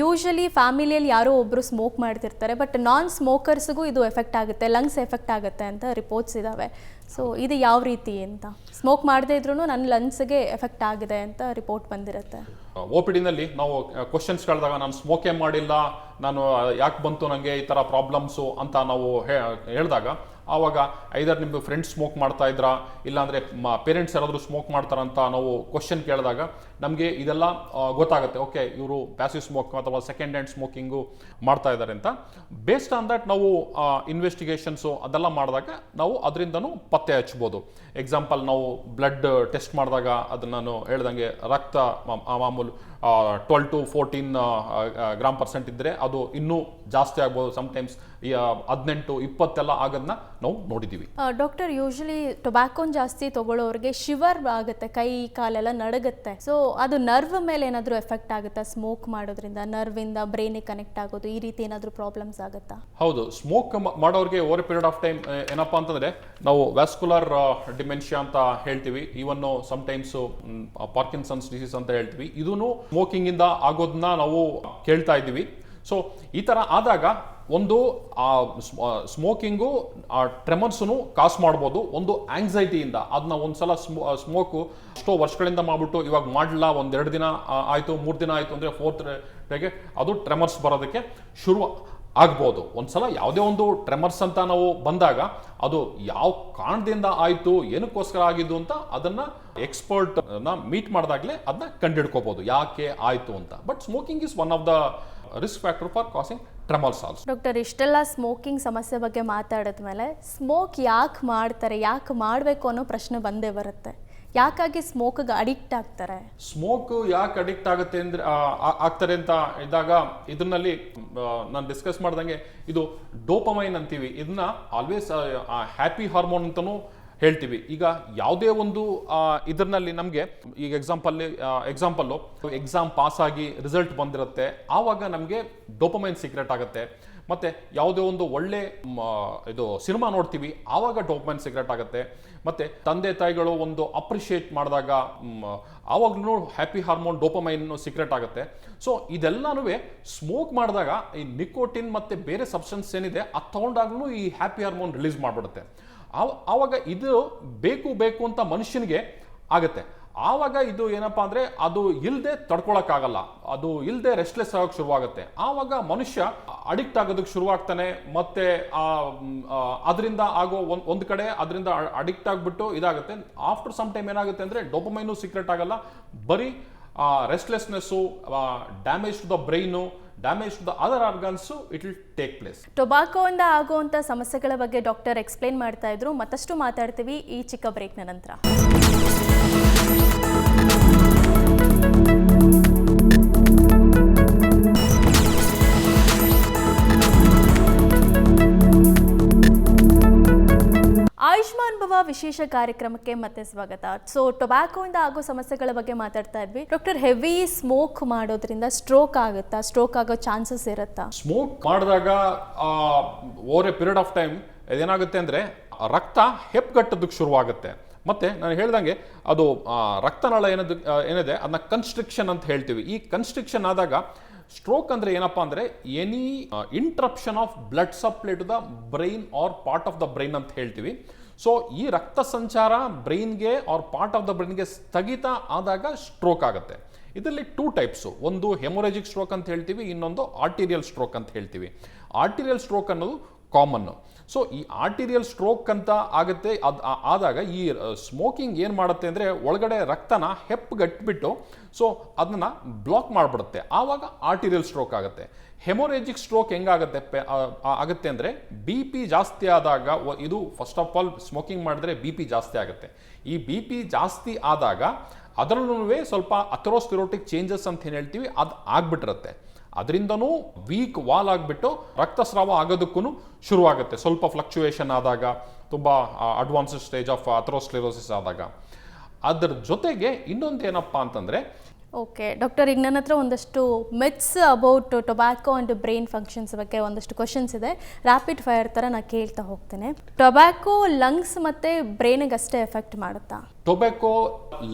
ಯೂಶಲಿ ಫ್ಯಾಮಿಲಿಯಲ್ಲಿ ಯಾರೋ ಒಬ್ಬರು ಸ್ಮೋಕ್ ಮಾಡ್ತಿರ್ತಾರೆ, ಬಟ್ ನಾನ್ ಸ್ಮೋಕರ್ಸ್ಗೂ ಇದು ಎಫೆಕ್ಟ್ ಆಗುತ್ತೆ, ಲಂಗ್ಸ್ ಎಫೆಕ್ಟ್ ಆಗುತ್ತೆ ಅಂತ ರಿಪೋರ್ಟ್ಸ್ ಇದ್ದಾವೆ. ಸೊ ಇದು ಯಾವ ರೀತಿ ಅಂತ? ಸ್ಮೋಕ್ ಮಾಡದೇ ಇದ್ರೂ ನನ್ನ ಲಂಗ್ಸ್ಗೆ ಎಫೆಕ್ಟ್ ಆಗಿದೆ ಅಂತ ರಿಪೋರ್ಟ್ ಬಂದಿರುತ್ತೆ. OPD ನಲ್ಲಿ ನಾವು ಕ್ವಶನ್ಸ್ ಕೇಳಿದಾಗ ನಾನು ಸ್ಮೋಕೇ ಮಾಡಿಲ್ಲ, ನಾನು ಯಾಕೆ ಬಂತು ನನಗೆ ಈ ಥರ ಪ್ರಾಬ್ಲಮ್ಸು ಅಂತ ನಾವು ಹೇಳಿದಾಗ ಆವಾಗ ಐದರ್ ನಿಮ್ಮದು ಫ್ರೆಂಡ್ಸ್ ಸ್ಮೋಕ್ ಮಾಡ್ತಾ ಇದ್ರಾ, ಇಲ್ಲಾಂದರೆ ಪೇರೆಂಟ್ಸ್ ಯಾರಾದರೂ ಸ್ಮೋಕ್ ಮಾಡ್ತಾರಂತ ನಾವು ಕ್ವಶನ್ ಕೇಳಿದಾಗ ನಮಗೆ ಇದೆಲ್ಲ ಗೊತ್ತಾಗುತ್ತೆ. ಓಕೆ, ಇವರು ಪ್ಯಾಸಿವ್ ಸ್ಮೋಕ್ ಅಥವಾ ಸೆಕೆಂಡ್ ಹ್ಯಾಂಡ್ ಸ್ಮೋಕಿಂಗು ಮಾಡ್ತಾ ಇದ್ದಾರೆ ಅಂತ. ಬೇಸ್ಡ್ ಆನ್ ದಟ್ ನಾವು ಇನ್ವೆಸ್ಟಿಗೇಷನ್ಸು ಅದೆಲ್ಲ ಮಾಡಿದಾಗ ನಾವು ಅದರಿಂದನೂ ಪತ್ತೆ ಹಚ್ಬೋದು. ಎಕ್ಸಾಂಪಲ್, ನಾವು ಬ್ಲಡ್ ಟೆಸ್ಟ್ ಮಾಡಿದಾಗ ಅದನ್ನು ನಾನು ಹೇಳ್ದಂಗೆ ರಕ್ತ ಮಾಮೂಲು 12 to 14 ಗ್ರಾಮ್% ಇದ್ದರೆ ಅದು ಇನ್ನೂ ಜಾಸ್ತಿ ಆಗ್ಬೋದು. ಸಮ್ಟೈಮ್ಸ್ 18-20 ಎಲ್ಲ ಆಗೋದನ್ನ ನಾವು ನೋಡಿದ್ದೀವಿ. ಡಾಕ್ಟರ್, ಯೂಶಲಿ ಟೊಬ್ಯಾಕೋನ್ ಜಾಸ್ತಿ ತಗೊಳ್ಳೋರಿಗೆ ಶಿವರ್ ಆಗುತ್ತೆ, ಕೈ ಕಾಲೆಲ್ಲ ನಡಗುತ್ತೆ. ಸೊ ಅದು ನರ್ವ್ ಮೇಲೆ ಏನಾದರೂ ಎಫೆಕ್ಟ್ ಆಗುತ್ತಾ ಸ್ಮೋಕ್ ಮಾಡೋದ್ರಿಂದ? ನರ್ವಿಂದ ಬ್ರೈನಿಗೆ ಕನೆಕ್ಟ್ ಆಗೋದು, ಈ ರೀತಿ ಏನಾದರೂ ಪ್ರಾಬ್ಲಮ್ಸ್ ಆಗುತ್ತಾ? ಹೌದು, ಸ್ಮೋಕ್ ಮಾಡೋರಿಗೆ ಓವರ್ ಪೀರಿಯಡ್ ಆಫ್ ಟೈಮ್ ಏನಪ್ಪಾ ಅಂತಂದ್ರೆ ನಾವು ವ್ಯಾಸ್ಕುಲರ್ ಡಿಮೆನ್ಷಿಯಾ ಅಂತ ಹೇಳ್ತೀವಿ. ಈವನ್ನು ಸಮ್ಟೈಮ್ಸ್ ಪಾರ್ಕಿನ್ಸನ್ಸ್ ಡಿಸೀಸ್ ಅಂತ ಹೇಳ್ತೀವಿ. ಇದೂ ಸ್ಮೋಕಿಂಗ್ ಇಂದ ಆಗೋದನ್ನ ನಾವು ಕೇಳ್ತಾ ಇದ್ದೀವಿ. ಸೊ ಈ ತರ ಆದಾಗ ಒಂದು ಸ್ಮೋಕಿಂಗು ಟ್ರೆಮರ್ಸ್ನು ಕಾಸ್ ಮಾಡ್ಬೋದು. ಒಂದು ಆಂಗ್ಸೈಟಿಯಿಂದ ಅದನ್ನ ಒಂದ್ಸಲ ಸ್ಮೋಕು ಎಷ್ಟೋ ವರ್ಷಗಳಿಂದ ಮಾಡ್ಬಿಟ್ಟು ಇವಾಗ ಮಾಡಲ್ಲ, 1-2 ದಿನ ಆಯಿತು, 3 ದಿನ ಆಯಿತು ಅಂದರೆ 4th ಡೇಗೆ ಅದು ಟ್ರೆಮರ್ಸ್ ಬರೋದಕ್ಕೆ ಶುರು ಆಗ್ಬೋದು. ಒಂದ್ಸಲ ಯಾವುದೇ ಒಂದು ಟ್ರೆಮರ್ಸ್ ಅಂತ ನಾವು ಬಂದಾಗ ಅದು ಯಾವ ಕಾರಣದಿಂದ ಆಯಿತು, ಏನಕ್ಕೋಸ್ಕರ ಆಗಿದ್ದು ಅಂತ ಅದನ್ನ ಎಕ್ಸ್ಪರ್ಟ್ ಮೀಟ್ ಮಾಡಿದಾಗಲೇ ಅದನ್ನ ಕಂಡುಹಿಡ್ಕೋಬಹುದು ಯಾಕೆ ಆಯಿತು ಅಂತ. But smoking is one of the risk factor for causing tremors also. Doctor, ಇಷ್ಟೆಲ್ಲ ಸ್ಮೋಕಿಂಗ್ ಸಮಸ್ಯೆ ಬಗ್ಗೆ ಮಾತಾಡಿದ್ಮೇಲೆ ಸ್ಮೋಕ್ ಯಾಕೆ ಮಾಡ್ತಾರೆ, ಯಾಕೆ ಮಾಡಬೇಕು ಅನ್ನೋ ಪ್ರಶ್ನೆ ಬಂದೇ ಬರುತ್ತೆ. ಯಾಕಾಗಿ ಸ್ಮೋಕ್ಗೆ ಅಡಿಕ್ಟ್ ಆಗ್ತಾರೆ? ಸ್ಮೋಕ್ ಯಾಕೆ ಅಡಿಕ್ಟ್ ಆಗುತ್ತೆ ಅಂದ್ರೆ ಆಗ್ತಾರೆ ಅಂತ ಇದ್ದಾಗ ಇದರಲ್ಲಿ ನಾನು ಡಿಸ್ಕಸ್ ಮಾಡ್ದಂಗೆ ಇದು ಡೋಪಮೈನ್ ಅಂತೀವಿ. ಇದನ್ನ ಆಲ್ವೇಸ್ ಹ್ಯಾಪಿ ಹಾರ್ಮೋನ್ ಅಂತಲೂ ಹೇಳ್ತೀವಿ. ಈಗ ಯಾವುದೇ ಒಂದು ಇದರಲ್ಲಿ ನಮಗೆ ಈಗ ಎಕ್ಸಾಂಪಲ್ಲು ಎಕ್ಸಾಮ್ ಪಾಸ್ ಆಗಿ ರಿಸಲ್ಟ್ ಬಂದಿರುತ್ತೆ, ಆವಾಗ ನಮಗೆ ಡೋಪಮೈನ್ ಸೀಕ್ರೆಟ್ ಆಗುತ್ತೆ. ಮತ್ತೆ ಯಾವುದೇ ಒಂದು ಒಳ್ಳೆ ಇದು ಸಿನಿಮಾ ನೋಡ್ತೀವಿ, ಆವಾಗ ಡೋಪಮೈನ್ ಸೀಕ್ರೆಟ್ ಆಗುತ್ತೆ. ಮತ್ತೆ ತಂದೆ ತಾಯಿಗಳು ಒಂದು ಅಪ್ರಿಷಿಯೇಟ್ ಮಾಡಿದಾಗ ಆವಾಗ್ಲೂ ಹ್ಯಾಪಿ ಹಾರ್ಮೋನ್ ಡೋಪಮೈನ್ ಸೀಕ್ರೆಟ್ ಆಗುತ್ತೆ. ಸೊ ಇದೆಲ್ಲನೂ ಸ್ಮೋಕ್ ಮಾಡಿದಾಗ ಈ ನಿಕೋಟಿನ್ ಮತ್ತೆ ಬೇರೆ ಸಬ್ಸ್ಟೆನ್ಸ್ ಏನಿದೆ ಅದು ತಗೊಂಡಾಗ್ಲೂ ಈ ಹ್ಯಾಪಿ ಹಾರ್ಮೋನ್ ರಿಲೀಸ್ ಮಾಡಿಬಿಡುತ್ತೆ. ಆವಾಗ ಇದು ಬೇಕು ಅಂತ ಮನುಷ್ಯನಿಗೆ ಆಗುತ್ತೆ. ಆವಾಗ ಇದು ಏನಪ್ಪಾ ಅಂದ್ರೆ ಅದು ಇಲ್ಲದೆ ತಡ್ಕೊಳಕ್ಕಾಗಲ್ಲ, ಅದು ಇಲ್ಲದೆ ರೆಸ್ಟ್ಲೆಸ್ ಆಗೋಕೆ ಶುರುವಾಗುತ್ತೆ. ಆವಾಗ ಮನುಷ್ಯ ಅಡಿಕ್ಟ್ ಆಗೋದಕ್ಕೆ ಶುರುವಾಗ್ತಾನೆ. ಮತ್ತೆ ಅದರಿಂದ ಆಗೋ ಒಂದು ಕಡೆ ಅದರಿಂದ ಅಡಿಕ್ಟ್ ಆಗಿಬಿಟ್ಟು ಇದಾಗುತ್ತೆ. ಆಫ್ಟರ್ ಸಮ್ ಟೈಮ್ ಏನಾಗುತ್ತೆ ಅಂದ್ರೆ ಡೋಪಮೈನು ಸೀಕ್ರೆಟ್ ಆಗಲ್ಲ, ಬರೀ restlessness, damage to the brain, damage to the other organs it will take place. ಟೊಬ್ಯಾಕೋಯಿಂದ ಆಗುವಂಥ ಸಮಸ್ಯೆಗಳ ಬಗ್ಗೆ ಡಾಕ್ಟರ್ ಎಕ್ಸ್ಪ್ಲೇನ್ ಮಾಡ್ತಾ ಇದ್ರು. ಮತ್ತಷ್ಟು ಮಾತಾಡ್ತೀವಿ ಈ ಚಿಕ್ಕ ಬ್ರೇಕ್ನ ನಂತರ. ಆಯುಷ್ಮಾನ್ ಭವ ವಿಶೇಷ ಕಾರ್ಯಕ್ರಮಕ್ಕೆ ಮತ್ತೆ ಸ್ವಾಗತ. ಸೊ ಟೊಬ್ಯಾಕೋಯಿಂದ ಆಗೋ ಸಮಸ್ಯೆಗಳ ಬಗ್ಗೆ ಮಾತಾಡ್ತಾ ಇದ್ವಿ. ಡಾಕ್ಟರ್, ಹೆವಿ ಸ್ಮೋಕ್ ಮಾಡೋದ್ರಿಂದ ಸ್ಟ್ರೋಕ್ ಆಗುತ್ತಾ? ಸ್ಟ್ರೋಕ್ ಆಗೋ ಚಾನ್ಸಸ್ ಇರುತ್ತಾ? ಸ್ಮೋಕ್ ಮಾಡಿದಾಗ over a period of time ಏನಾಗುತ್ತೆ ಅಂದರೆ ರಕ್ತ ಹೆಪ್ಪುಗಟ್ಟೋದಕ್ಕೆ ಶುರುವಾಗುತ್ತೆ. ಮತ್ತು ನಾನು ಹೇಳ್ದಂಗೆ ಅದು ರಕ್ತನಾಳ ಏನಿದೆ ಅದನ್ನ ಕನ್ಸ್ಟ್ರಿಕ್ಷನ್ ಅಂತ ಹೇಳ್ತೀವಿ. ಈ ಕನ್ಸ್ಟ್ರಿಕ್ಷನ್ ಆದಾಗ ಸ್ಟ್ರೋಕ್ ಅಂದರೆ ಏನಪ್ಪ ಅಂದರೆ any interruption of blood supply to the brain or part of the brain ಅಂತ ಹೇಳ್ತೀವಿ. ಸೊ ಈ ರಕ್ತ ಸಂಚಾರ ಬ್ರೈನ್ಗೆ ಆರ್ ಪಾರ್ಟ್ ಆಫ್ ದ ಬ್ರೈನ್ಗೆ ಸ್ಥಗಿತ ಆದಾಗ ಸ್ಟ್ರೋಕ್ ಆಗುತ್ತೆ. ಇದರಲ್ಲಿ 2 ಟೈಪ್ಸು. ಒಂದು ಹೆಮೊರೇಜಿಕ್ ಸ್ಟ್ರೋಕ್ ಅಂತ ಹೇಳ್ತೀವಿ, ಇನ್ನೊಂದು ಆರ್ಟೀರಿಯಲ್ ಸ್ಟ್ರೋಕ್ ಅಂತ ಹೇಳ್ತೀವಿ. ಆರ್ಟೀರಿಯಲ್ ಸ್ಟ್ರೋಕ್ ಅನ್ನೋದು ಕಾಮನ್ನು. ಸೊ ಈ ಆರ್ಟೀರಿಯಲ್ ಸ್ಟ್ರೋಕ್ ಅಂತ ಆಗುತ್ತೆ. ಆದಾಗ ಈ ಸ್ಮೋಕಿಂಗ್ ಏನು ಮಾಡುತ್ತೆ ಅಂದರೆ ಒಳಗಡೆ ರಕ್ತನ ಹೆಪ್ಪುಗಟ್ಬಿಟ್ಟು ಸೊ ಅದನ್ನ ಬ್ಲಾಕ್ ಮಾಡಿಬಿಡುತ್ತೆ. ಆವಾಗ ಆರ್ಟೀರಿಯಲ್ ಸ್ಟ್ರೋಕ್ ಆಗುತ್ತೆ. ಹೆಮೊರೇಜಿಕ್ ಸ್ಟ್ರೋಕ್ ಆಗುತ್ತೆ ಅಂದರೆ ಬಿ ಪಿ ಜಾಸ್ತಿ ಆದಾಗ, ಇದು ಫಸ್ಟ್ ಆಫ್ ಆಲ್ ಸ್ಮೋಕಿಂಗ್ ಮಾಡಿದ್ರೆ ಬಿ ಪಿ ಜಾಸ್ತಿ ಆಗುತ್ತೆ. ಈ ಬಿ ಪಿ ಜಾಸ್ತಿ ಆದಾಗ ಅದರಲ್ಲೂ ಸ್ವಲ್ಪ ಅಥೆರೋಸ್ಕ್ಲೆರೋಟಿಕ್ ಚೇಂಜಸ್ ಅಂತ ಏನು ಹೇಳ್ತೀವಿ ಅದು ಆಗ್ಬಿಟ್ಟಿರುತ್ತೆ. ಅದರಿಂದನೂ ವೀಕ್ ವಾಲ್ ಆಗಿಬಿಟ್ಟು ರಕ್ತಸ್ರಾವ ಆಗೋದಕ್ಕೂ ಶುರುವಾಗುತ್ತೆ. ಸ್ವಲ್ಪ ಫ್ಲಕ್ಚುಯೇಷನ್ ಆದಾಗ, ತುಂಬ ಅಡ್ವಾನ್ಸ್ಡ್ ಸ್ಟೇಜ್ ಆಫ್ ಅಥೆರೋಸ್ಕ್ಲೆರೋಸಿಸ್ ಆದಾಗ. ಅದರ ಜೊತೆಗೆ ಇನ್ನೊಂದು ಏನಪ್ಪ ಅಂತಂದರೆ, ಓಕೆ ಡಾಕ್ಟರ್, ಈಗ ನನ್ನ ಹತ್ರ ಒಂದಷ್ಟು myths about tobacco and brain functions ಬಗ್ಗೆ ಒಂದಷ್ಟು ಕ್ವಶನ್ಸ್ ಇದೆ. ರ್ಯಾಪಿಡ್ ಫೈರ್ ಥರ ನಾನು ಕೇಳ್ತಾ ಹೋಗ್ತೇನೆ. ಟೊಬ್ಯಾಕೋ ಲಂಗ್ಸ್ ಮತ್ತು ಬ್ರೈನಿಗೆ ಅಷ್ಟೇ ಎಫೆಕ್ಟ್ ಮಾಡುತ್ತಾ? ಟೊಬ್ಯಾಕೋ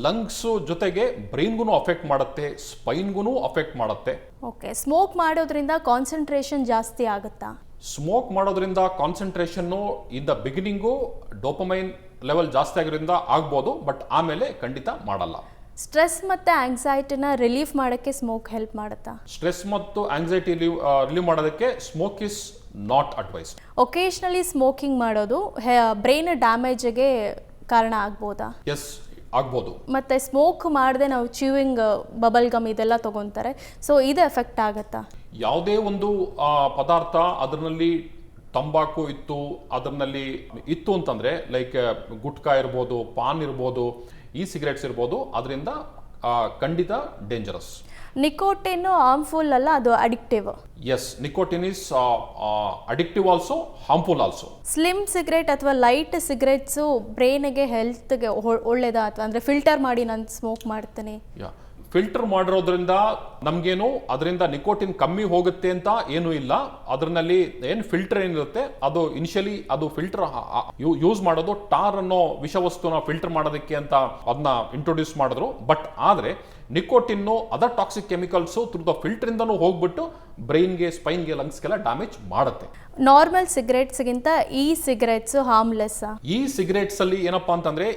ಲಂಗ್ಸು ಜೊತೆಗೆ ಬ್ರೈನ್ಗೂ ಅಫೆಕ್ಟ್ ಮಾಡುತ್ತೆ, ಸ್ಪೈನ್ಗೂ ಅಫೆಕ್ಟ್ ಮಾಡುತ್ತೆ. ಓಕೆ, ಸ್ಮೋಕ್ ಮಾಡೋದ್ರಿಂದ ಕಾನ್ಸಂಟ್ರೇಷನ್ ಜಾಸ್ತಿ ಆಗುತ್ತಾ? ಸ್ಮೋಕ್ ಮಾಡೋದ್ರಿಂದ concentration in the beginning dopamine level ಜಾಸ್ತಿ ಆಗಿರೋದ್ರಿಂದ ಆಗ್ಬೋದು, ಬಟ್ ಆಮೇಲೆ ಖಂಡಿತ ಮಾಡಲ್ಲ. ಸ್ಟ್ರೆಸ್ ಮತ್ತು ಆಂಗ್ಸೈಟಿನ ರಿಲೀಫ್ ಮಾಡೋಕ್ಕೆ ಸ್ಮೋಕ್ ಹೆಲ್ಪ್ ಮಾಡುತ್ತಾ? ಸ್ಟ್ರೆಸ್ ಮತ್ತು ಆಂಗ್ಸೈಟಿ ರಿಲೀವ್ ಮಾಡೋದಕ್ಕೆ smoke is not advised. Occasionally smoking ಮಾಡೋದು ಬ್ರೈನ್ ಡ್ಯಾಮೇಜ್ಗೆ ಕಾರಣ ಆಗ್ಬೋದಾ? ಎಸ್, ಆಗ್ಬೋದು. ಮತ್ತು ಸ್ಮೋಕ್ ಮಾಡದೆ ನಾವು ಚ್ಯೂವಿಂಗ್, ಬಬಲ್ ಗಮ್ ಇದೆಲ್ಲ ತೊಗೊತಾರೆ. ಸೊ ಇದು ಎಫೆಕ್ಟ್ ಆಗುತ್ತಾ? ಯಾವುದೇ ಒಂದು ಪದಾರ್ಥ ಅದರಲ್ಲಿ ತಂಬಾಕು ಅದರಲ್ಲಿ ಇತ್ತು ಅಂತಂದರೆ, ಲೈಕ್ ಗುಟ್ಕಾ ಇರ್ಬೋದು, ಪಾನ್ ಇರ್ಬೋದು, ಈ ಸಿಗರೆಟ್ಸ್ ಇರ್ಬೋದು, ಅದರಿಂದ ಖಂಡಿತ ಡೇಂಜರಸ್. ನಿಕೋಟಿನ್ ಹಾರ್ಮ್ಫುಲ್ ಅಲ್ಲ, ಅದು addictive. Yes, nicotine is addictive also, harmful also. Slim cigarette ಅಥವಾ ಲೈಟ್ ಸಿಗರೇಟ್ಸು ಬ್ರೈನ್ಗೆ ಹೆಲ್ತ್ಗೆ ಒಳ್ಳೇದಾ? ಅಥವಾ ಅಂದರೆ ಫಿಲ್ಟರ್ ಮಾಡಿ ನಾನು ಸ್ಮೋಕ್ ಮಾಡ್ತೀನಿ. ಫಿಲ್ಟರ್ ಮಾಡಿರೋದ್ರಿಂದ ನಮಗೇನು ಅದರಿಂದ ನಿಕೋಟಿನ್ ಕಮ್ಮಿ ಹೋಗುತ್ತೆ ಅಂತ ಏನೂ ಇಲ್ಲ. ಅದರಲ್ಲಿ ಏನು ಫಿಲ್ಟರ್ ಏನಿರುತ್ತೆ ಅದು ಇನಿಷಿಯಲಿ ಅದು ಫಿಲ್ಟರ್ ಯೂಸ್ ಮಾಡೋದು ಟಾರ್ ಅನ್ನೋ ವಿಷವಸ್ತುನ ಫಿಲ್ಟರ್ ಮಾಡೋದಕ್ಕೆ ಅಂತ ಅದನ್ನ ಇಂಟ್ರೊಡ್ಯೂಸ್ ಮಾಡಿದ್ರು. ಬಟ್ ಆದರೆ nicotine other toxic chemicals through the ಫಿಲ್ಟರಿಂದನೂ ಹೋಗ್ಬಿಟ್ಟು ಬ್ರೈನ್ಗೆ, ಸ್ಪೈನ್ಗೆ, ಲಂಗ್ಸ್ಗೆಲ್ಲ ಡ್ಯಾಮೇಜ್ ಮಾಡುತ್ತೆ. ನಾರ್ಮಲ್ ಸಿಗರೇಟ್ಸ್ಗಿಂತ ಈ ಸಿಗರೇಟ್ಸ್ ಹಾರ್ಮ್ಲೆಸ್. ಈ ಸಿಗರೇಟ್ಸ್ ಅಲ್ಲಿ ಏನಪ್ಪಾ ಅಂತಂದ್ರೆ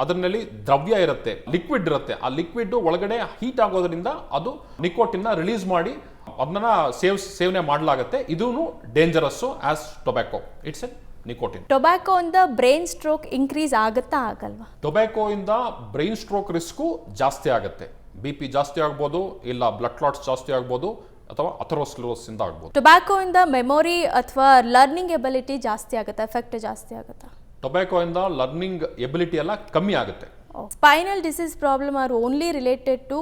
ಅದರಲ್ಲಿ ದ್ರವ್ಯ ಇರುತ್ತೆ, ಲಿಕ್ವಿಡ್ ಇರುತ್ತೆ. ಆ ಲಿಕ್ವಿಡ್ ಒಳಗಡೆ ಹೀಟ್ ಆಗೋದ್ರಿಂದ ಅದು ನಿಕೋಟಿನ್ ರಿಲೀಸ್ ಮಾಡಿ ಅದನ್ನ ಸೇವನೆ ಮಾಡಲಾಗುತ್ತೆ. ಇದೂ dangerous as tobacco. It's A nicotine. Tobacco ಇಂದ ಬ್ರೈನ್ ಸ್ಟ್ರೋಕ್ ಇನ್ಕ್ರೀಸ್ ಆಗುತ್ತಾ ಆಗಲ್ವಾ? ಟೊಬ್ಯಾಕೋ ಇಂದ ಬ್ರೈನ್ ಸ್ಟ್ರೋಕ್ ರಿಸ್ಕು ಜಾಸ್ತಿ ಆಗುತ್ತೆ. ಬಿ ಪಿ ಜಾಸ್ತಿ ಆಗ್ಬೋದು, ಇಲ್ಲ ಬ್ಲಡ್ ಕ್ಲಾಟ್ಸ್ ಜಾಸ್ತಿ ಆಗ್ಬೋದು, ಅಥವಾ ಅಥೆರೋಸ್ಕ್ಲೆರೋಸಿಸ್ ಇಂದ ಆಗ್ಬೋದು. ಟೊಬ್ಯಾಕೋ ಇಂದ ಮೆಮೊರಿ ಅಥವಾ ಲರ್ನಿಂಗ್ ಎಬಿಲಿಟಿ ಜಾಸ್ತಿ ಆಗುತ್ತೆ, ಎಫೆಕ್ಟ್ ಜಾಸ್ತಿ ಆಗುತ್ತಾ? ಟೊಬ್ಯಾಕೋ ಇಂದ ಲರ್ನಿಂಗ್ ಎಬಿಲಿಟಿ ಎಲ್ಲ ಕಮ್ಮಿ ಆಗುತ್ತೆ. Spinal disease problem are only related to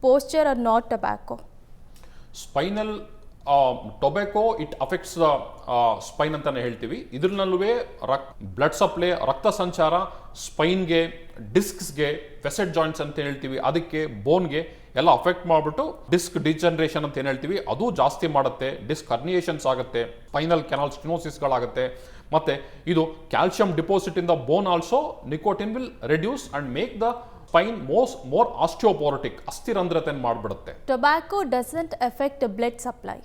posture or not tobacco? Spinal tobacco it affects the spine ಅಂತಾನೆ ಹೇಳ್ತೀವಿ. ಇದ್ರಲ್ಲೂ ಬ್ಲಡ್ ಸಪ್ಲೈ, ರಕ್ತ ಸಂಚಾರ ಸ್ಪೈನ್ಗೆ, ಡಿಸ್ಕ್ಸ್ಗೆ, ಫೆಸೆಟ್ ಜಾಯಿಂಟ್ಸ್ ಅಂತ ಹೇಳ್ತೀವಿ, ಅದಕ್ಕೆ ಬೋನ್ಗೆ ಎಲ್ಲ ಅಫೆಕ್ಟ್ ಮಾಡಿಬಿಟ್ಟು ಡಿಸ್ಕ್ ಡಿಜನರೇಷನ್ ಅಂತ ಏನು ಹೇಳ್ತೀವಿ ಅದು ಜಾಸ್ತಿ ಮಾಡುತ್ತೆ. ಡಿಸ್ಕ್ ಹರ್ನಿಯೇಷನ್ಸ್ ಆಗುತ್ತೆ, ಸ್ಪೈನಲ್ ಕೆನಾಲ್ ಸ್ಟಿನೋಸಿಸ್ಗಳಾಗುತ್ತೆ. ಮತ್ತೆ ಇದು calcium deposit in the bone also nicotine will reduce and make the spine more osteoporotic, ಅಸ್ಥಿರಂಧ್ರತೆ ಮಾಡಿಬಿಡುತ್ತೆ. Tobacco doesn't effect blood supply.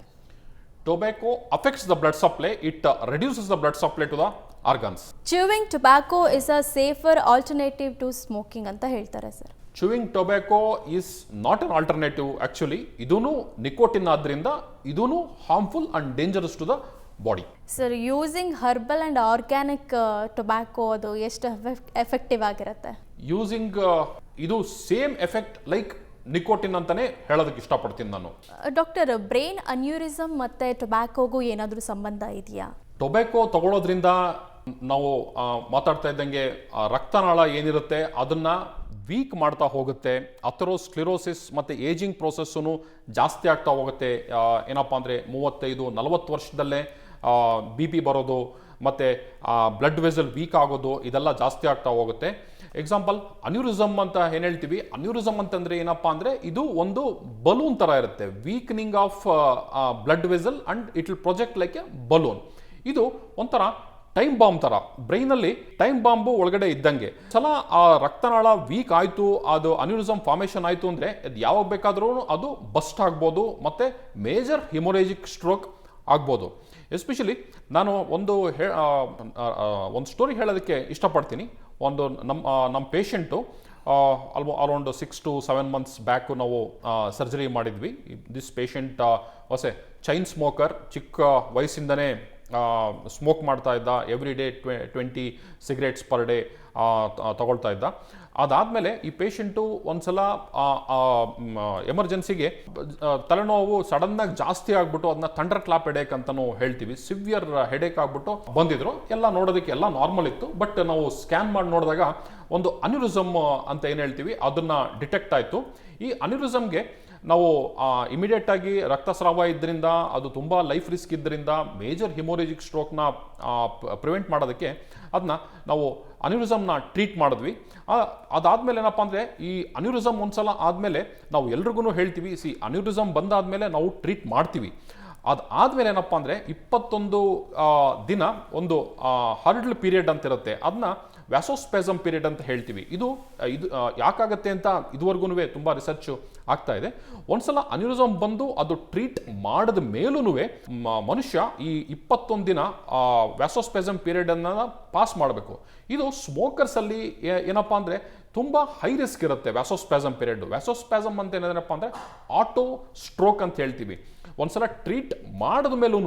Tobacco affects the blood supply. It reduces the blood supply to the organs. Chewing tobacco is a safer alternative to smoking ಅಂತ ಹೇಳ್ತಾರೆ sir. Chewing tobacco is not an alternative actually. ಇದೂನು nicotine ಆದ್ರಿಂದ ಇದೂನು harmful and dangerous to the body. Sir, using herbal and organic tobacco ಅದು ಎಷ್ಟು effective ಆಗಿರುತ್ತೆ? Using ಇದು same effect like nicotine ಅಂತಾನೆ ಹೇಳೋದಕ್ಕೆ ಇಷ್ಟಪಡ್ತೀನಿ ನಾನು. ಡಾಕ್ಟರ್, ಬ್ರೈನ್ ಅನ್ಯೂರಿಸಮ್ ಮತ್ತೆ ಟೊಬ್ಯಾಕೋಗೂ ಏನಾದರೂ ಸಂಬಂಧ ಇದೆಯಾ? ಟೊಬ್ಯಾಕೋ ತಗೊಳ್ಳೋದ್ರಿಂದ ನಾವು ಮಾತಾಡ್ತಾ ಇದ್ದಂಗೆ ರಕ್ತನಾಳ ಏನಿರುತ್ತೆ ಅದನ್ನ ವೀಕ್ ಮಾಡ್ತಾ ಹೋಗುತ್ತೆ. ಅಥೆರೋಸ್ಕ್ಲೆರೋಸಿಸ್ ಮತ್ತು ಏಜಿಂಗ್ ಪ್ರೋಸೆಸ್ಸು ಜಾಸ್ತಿ ಆಗ್ತಾ ಹೋಗುತ್ತೆ. ಏನಪ್ಪ ಅಂದರೆ 35-40 ವರ್ಷದಲ್ಲೇ ಬಿ ಪಿ ಬರೋದು, ಮತ್ತು ಬ್ಲಡ್ ವೆಸಲ್ ವೀಕ್ ಆಗೋದು ಇದೆಲ್ಲ ಜಾಸ್ತಿ ಆಗ್ತಾ ಹೋಗುತ್ತೆ. ಎಕ್ಸಾಂಪಲ್ ಅನ್ಯೂರಿಸಮ್ ಅಂತ ಏನು ಹೇಳ್ತೀವಿ, ಅನ್ಯೂರಿಸಮ್ ಅಂತಂದರೆ ಏನಪ್ಪ ಅಂದರೆ ಇದು ಒಂದು ಬಲೂನ್ ಥರ ಇರುತ್ತೆ, weakening of blood vessel and it will project like a balloon. ಇದು ಒಂಥರ ಟೈಮ್ ಬಾಂಬ್ ಥರ, ಬ್ರೈನಲ್ಲಿ ಟೈಮ್ ಬಾಂಬು ಒಳಗಡೆ ಇದ್ದಂಗೆ. ಸಲ ಆ ರಕ್ತನಾಳ ವೀಕ್ ಆಯಿತು, ಅದು ಅನ್ಯೂರಿಸಮ್ ಫಾರ್ಮೇಷನ್ ಆಯಿತು ಅಂದರೆ ಅದು ಯಾವಾಗ ಬೇಕಾದ್ರೂ ಅದು ಬಸ್ಟ್ ಆಗ್ಬೋದು ಮತ್ತು ಮೇಜರ್ ಹಿಮೊರೇಜಿಕ್ ಸ್ಟ್ರೋಕ್ ಆಗ್ಬೋದು. ಎಸ್ಪೆಷಲಿ ನಾನು ಒಂದು ಸ್ಟೋರಿ ಹೇಳೋದಕ್ಕೆ ಇಷ್ಟಪಡ್ತೀನಿ. ನಮ್ಮ patient around 6 to 7 months back ನಾವು ಸರ್ಜರಿ ಮಾಡಿದ್ವಿ. This patient was A chain smoker, ಚಿಕ್ಕ ವಯಸ್ಸಿಂದನೇ ಸ್ಮೋಕ್ ಮಾಡ್ತಾ ಇದ್ದ, every day 20 cigarettes per day ತಗೊಳ್ತಾ ಇದ್ದ. ಅದಾದಮೇಲೆ ಈ ಪೇಷಂಟು ಒಂದ್ಸಲ ಎಮರ್ಜೆನ್ಸಿಗೆ ತಲೆನೋವು ಸಡನ್ನಾಗಿ ಜಾಸ್ತಿ ಆಗ್ಬಿಟ್ಟು ಅದನ್ನ ಥಂಡರ್ ಕ್ಲಾಪ್ ಹೆಡೇಕ್ ಅಂತಲೂ ಹೇಳ್ತೀವಿ, ಸಿವಿಯರ್ ಹೆಡೇಕ್ ಆಗ್ಬಿಟ್ಟು ಬಂದಿದ್ರು. ಎಲ್ಲ ನೋಡೋದಕ್ಕೆ ಎಲ್ಲ ನಾರ್ಮಲ್ ಇತ್ತು, ಬಟ್ ನಾವು ಸ್ಕ್ಯಾನ್ ಮಾಡಿ ನೋಡಿದಾಗ ಒಂದು ಅನ್ಯೂರಿಸಮ್ ಅಂತ ಏನು ಹೇಳ್ತೀವಿ ಅದನ್ನ ಡಿಟೆಕ್ಟ್ ಆಯಿತು. ಈ ಅನ್ಯೂರಿಸಮ್ಗೆ ನಾವು ಇಮಿಡಿಯೇಟ್ ಆಗಿ ರಕ್ತಸ್ರಾವ ಇದ್ದರಿಂದ, ಅದು ತುಂಬ ಲೈಫ್ ರಿಸ್ಕ್ ಇದ್ದರಿಂದ, ಮೇಜರ್ ಹಿಮೋರೇಜಿಕ್ ಸ್ಟ್ರೋಕ್ನ ಪ್ರಿವೆಂಟ್ ಮಾಡೋದಕ್ಕೆ ಅದನ್ನ ನಾವು ಅನ್ಯೂರಿಸಮ್ನ ಟ್ರೀಟ್ ಮಾಡಿದ್ವಿ. ಅದಾದಮೇಲೆ ಏನಪ್ಪ ಅಂದರೆ ಈ ಅನ್ಯೂರಿಸಮ್ ಒಂದ್ಸಲ ಆದಮೇಲೆ ನಾವು ಎಲ್ರಿಗೂ ಹೇಳ್ತೀವಿ, ಅನ್ಯೂರಿಸಮ್ ಬಂದಾದಮೇಲೆ ನಾವು ಟ್ರೀಟ್ ಮಾಡ್ತೀವಿ. ಅದಾದಮೇಲೆ ಏನಪ್ಪ ಅಂದರೆ 21 ದಿನ ಒಂದು ಹರ್ಡ್ಲ್ ಪೀರಿಯಡ್ ಅಂತ ಇರುತ್ತೆ, ಅದನ್ನ ವ್ಯಾಸೋಸ್ಪೆಸಮ್ ಪೀರಿಯಡ್ ಅಂತ ಹೇಳ್ತೀವಿ. ಇದು ಯಾಕಾಗತ್ತೆ ಅಂತ ಇದುವರೆಗೂ ತುಂಬ ರಿಸರ್ಚ್ ಆಗ್ತಾ ಇದೆ. ಒಂದ್ಸಲ ಅನ್ಯೂರಿಸಮ್ ಬಂದು ಅದು ಟ್ರೀಟ್ ಮಾಡಿದ ಮೇಲೂ ಮನುಷ್ಯ ಈ 21 ದಿನ ವ್ಯಾಸೋಸ್ಪೆಸಮ್ ಪೀರಿಯಡನ್ನು ಪಾಸ್ ಮಾಡಬೇಕು. ಇದು ಸ್ಮೋಕರ್ಸಲ್ಲಿ ಏನಪ್ಪ ಅಂದರೆ ತುಂಬ ಹೈ ರಿಸ್ಕ್ ಇರುತ್ತೆ ವ್ಯಾಸೋಸ್ಪೆಸಮ್ ಪೀರಿಯಡ್. ವ್ಯಾಸೋಸ್ಪೆಸಮ್ ಅಂತ ಏನಪ್ಪ ಅಂದರೆ ಆಟೋ ಸ್ಟ್ರೋಕ್ ಅಂತ ಹೇಳ್ತೀವಿ. ಒಂದ್ಸಲ ಟ್ರೀಟ್ ಮಾಡಿದ ಮೇಲೂ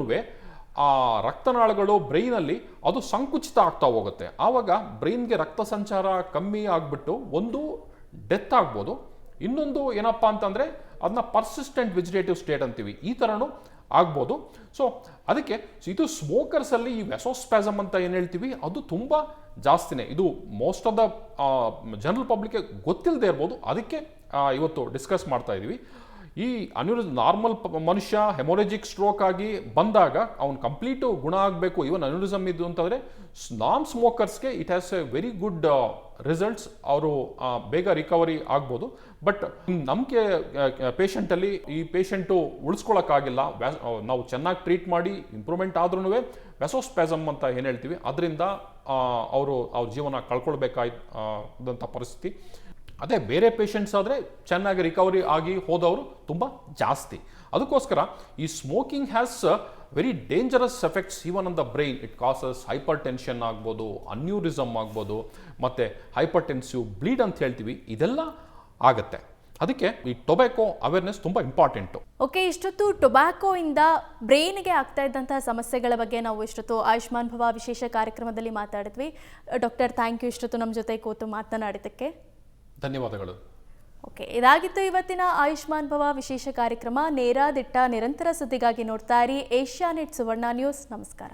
ಆ ರಕ್ತನಾಳಗಳು ಬ್ರೈನಲ್ಲಿ ಅದು ಸಂಕುಚಿತ ಆಗ್ತಾ ಹೋಗುತ್ತೆ. ಆವಾಗ ಬ್ರೈನ್ಗೆ ರಕ್ತ ಸಂಚಾರ ಕಮ್ಮಿ ಆಗಿಬಿಟ್ಟು ಒಂದು ಡೆತ್ ಆಗ್ಬೋದು, ಇನ್ನೊಂದು ಏನಪ್ಪ ಅಂತಂದರೆ ಅದನ್ನ ಪರ್ಸಿಸ್ಟೆಂಟ್ ವೆಜಿಟೇಟಿವ್ ಸ್ಟೇಟ್ ಅಂತೀವಿ, ಈ ಥರನೂ ಆಗ್ಬೋದು. ಸೊ ಅದಕ್ಕೆ ಇದು ಸ್ಮೋಕರ್ಸಲ್ಲಿ ಈ ವ್ಯಾಸೋಸ್ಪ್ಯಾಸಮ್ ಅಂತ ಏನು ಹೇಳ್ತೀವಿ ಅದು ತುಂಬ ಜಾಸ್ತಿನೇ. ಇದು ಮೋಸ್ಟ್ ಆಫ್ ದ ಜನರಲ್ ಪಬ್ಲಿಕ್ಗೆ ಗೊತ್ತಿಲ್ಲದೆ ಇರ್ಬೋದು, ಅದಕ್ಕೆ ಇವತ್ತು ಡಿಸ್ಕಸ್ ಮಾಡ್ತಾ ಇದ್ದೀವಿ. ಈ ನಾರ್ಮಲ್ ಮನುಷ್ಯ ಹೆಮೊರೇಜಿಕ್ ಸ್ಟ್ರೋಕ್ ಆಗಿ ಬಂದಾಗ ಅವ್ನು ಕಂಪ್ಲೀಟು ಗುಣ ಆಗಬೇಕು, ಇವನ್ ಅನ್ಯೂರಿಸಮ್ ಇದ್ದು ಅಂತಂದರೆ ನಾನ್ ಸ್ಮೋಕರ್ಸ್ಗೆ it has a very good results, ಅವರು ಬೇಗ ರಿಕವರಿ ಆಗ್ಬೋದು. ಬಟ್ ನಮಗೆ ಪೇಷಂಟಲ್ಲಿ ಈ ಪೇಷಂಟು ಉಳಿಸ್ಕೊಳ್ಳೋಕ್ಕಾಗಿಲ್ಲ, ನಾವು ಚೆನ್ನಾಗಿ ಟ್ರೀಟ್ ಮಾಡಿ ಇಂಪ್ರೂವ್ಮೆಂಟ್ ಆದ್ರೂ ವ್ಯಾಸೋಸ್ಪ್ಯಾಸಮ್ ಅಂತ ಏನು ಹೇಳ್ತೀವಿ ಅದರಿಂದ ಅವ್ರ ಜೀವನ ಕಳ್ಕೊಳ್ಬೇಕಾದಂಥ ಪರಿಸ್ಥಿತಿ. ಅದೇ ಬೇರೆ ಪೇಷಂಟ್ಸ್ ಆದರೆ ಚೆನ್ನಾಗಿ ರಿಕವರಿ ಆಗಿ ಹೋದವರು ತುಂಬ ಜಾಸ್ತಿ. ಅದಕ್ಕೋಸ್ಕರ ಈ smoking has very dangerous effects even on the brain. It causes hypertension ಆಗ್ಬೋದು, ಅನ್ಯೂರಿಸಮ್ ಆಗ್ಬೋದು, ಮತ್ತು ಹೈಪರ್ ಟೆನ್ಸಿವ್ ಬ್ಲೀಡ್ ಅಂತ ಹೇಳ್ತೀವಿ, ಇದೆಲ್ಲ ಆಗುತ್ತೆ. ಅದಕ್ಕೆ ಈ ಟೊಬ್ಯಾಕೋ ಅವೇರ್ನೆಸ್ ತುಂಬ ಇಂಪಾರ್ಟೆಂಟು. ಓಕೆ, ಇಷ್ಟೊತ್ತು ಟೊಬ್ಯಾಕೋಯಿಂದ ಬ್ರೈನ್ಗೆ ಆಗ್ತಾ ಇದ್ದಂತಹ ಸಮಸ್ಯೆಗಳ ಬಗ್ಗೆ ನಾವು ಇಷ್ಟೊತ್ತು ಆಯುಷ್ಮಾನ್ ಭವ ವಿಶೇಷ ಕಾರ್ಯಕ್ರಮದಲ್ಲಿ ಮಾತಾಡಿದ್ವಿ. ಡಾಕ್ಟರ್, ಥ್ಯಾಂಕ್ ಯು ಇಷ್ಟೊತ್ತು ನಮ್ಮ ಜೊತೆ ಕೂತು ಮಾತನಾಡಿದ್ದಕ್ಕೆ. ಧನ್ಯವಾದಗಳು. ಓಕೆ, ಇದಾಗಿತ್ತು ಇವತ್ತಿನ ಆಯುಷ್ಮಾನ್ ಭವ ವಿಶೇಷ ಕಾರ್ಯಕ್ರಮ. ನೇರ ದಿಟ್ಟ ನಿರಂತರ ಸುದ್ದಿಗಾಗಿ ನೋಡ್ತಾ ಇರಿ ಏಷ್ಯಾನೆಟ್ ಸುವರ್ಣ ನ್ಯೂಸ್. ನಮಸ್ಕಾರ.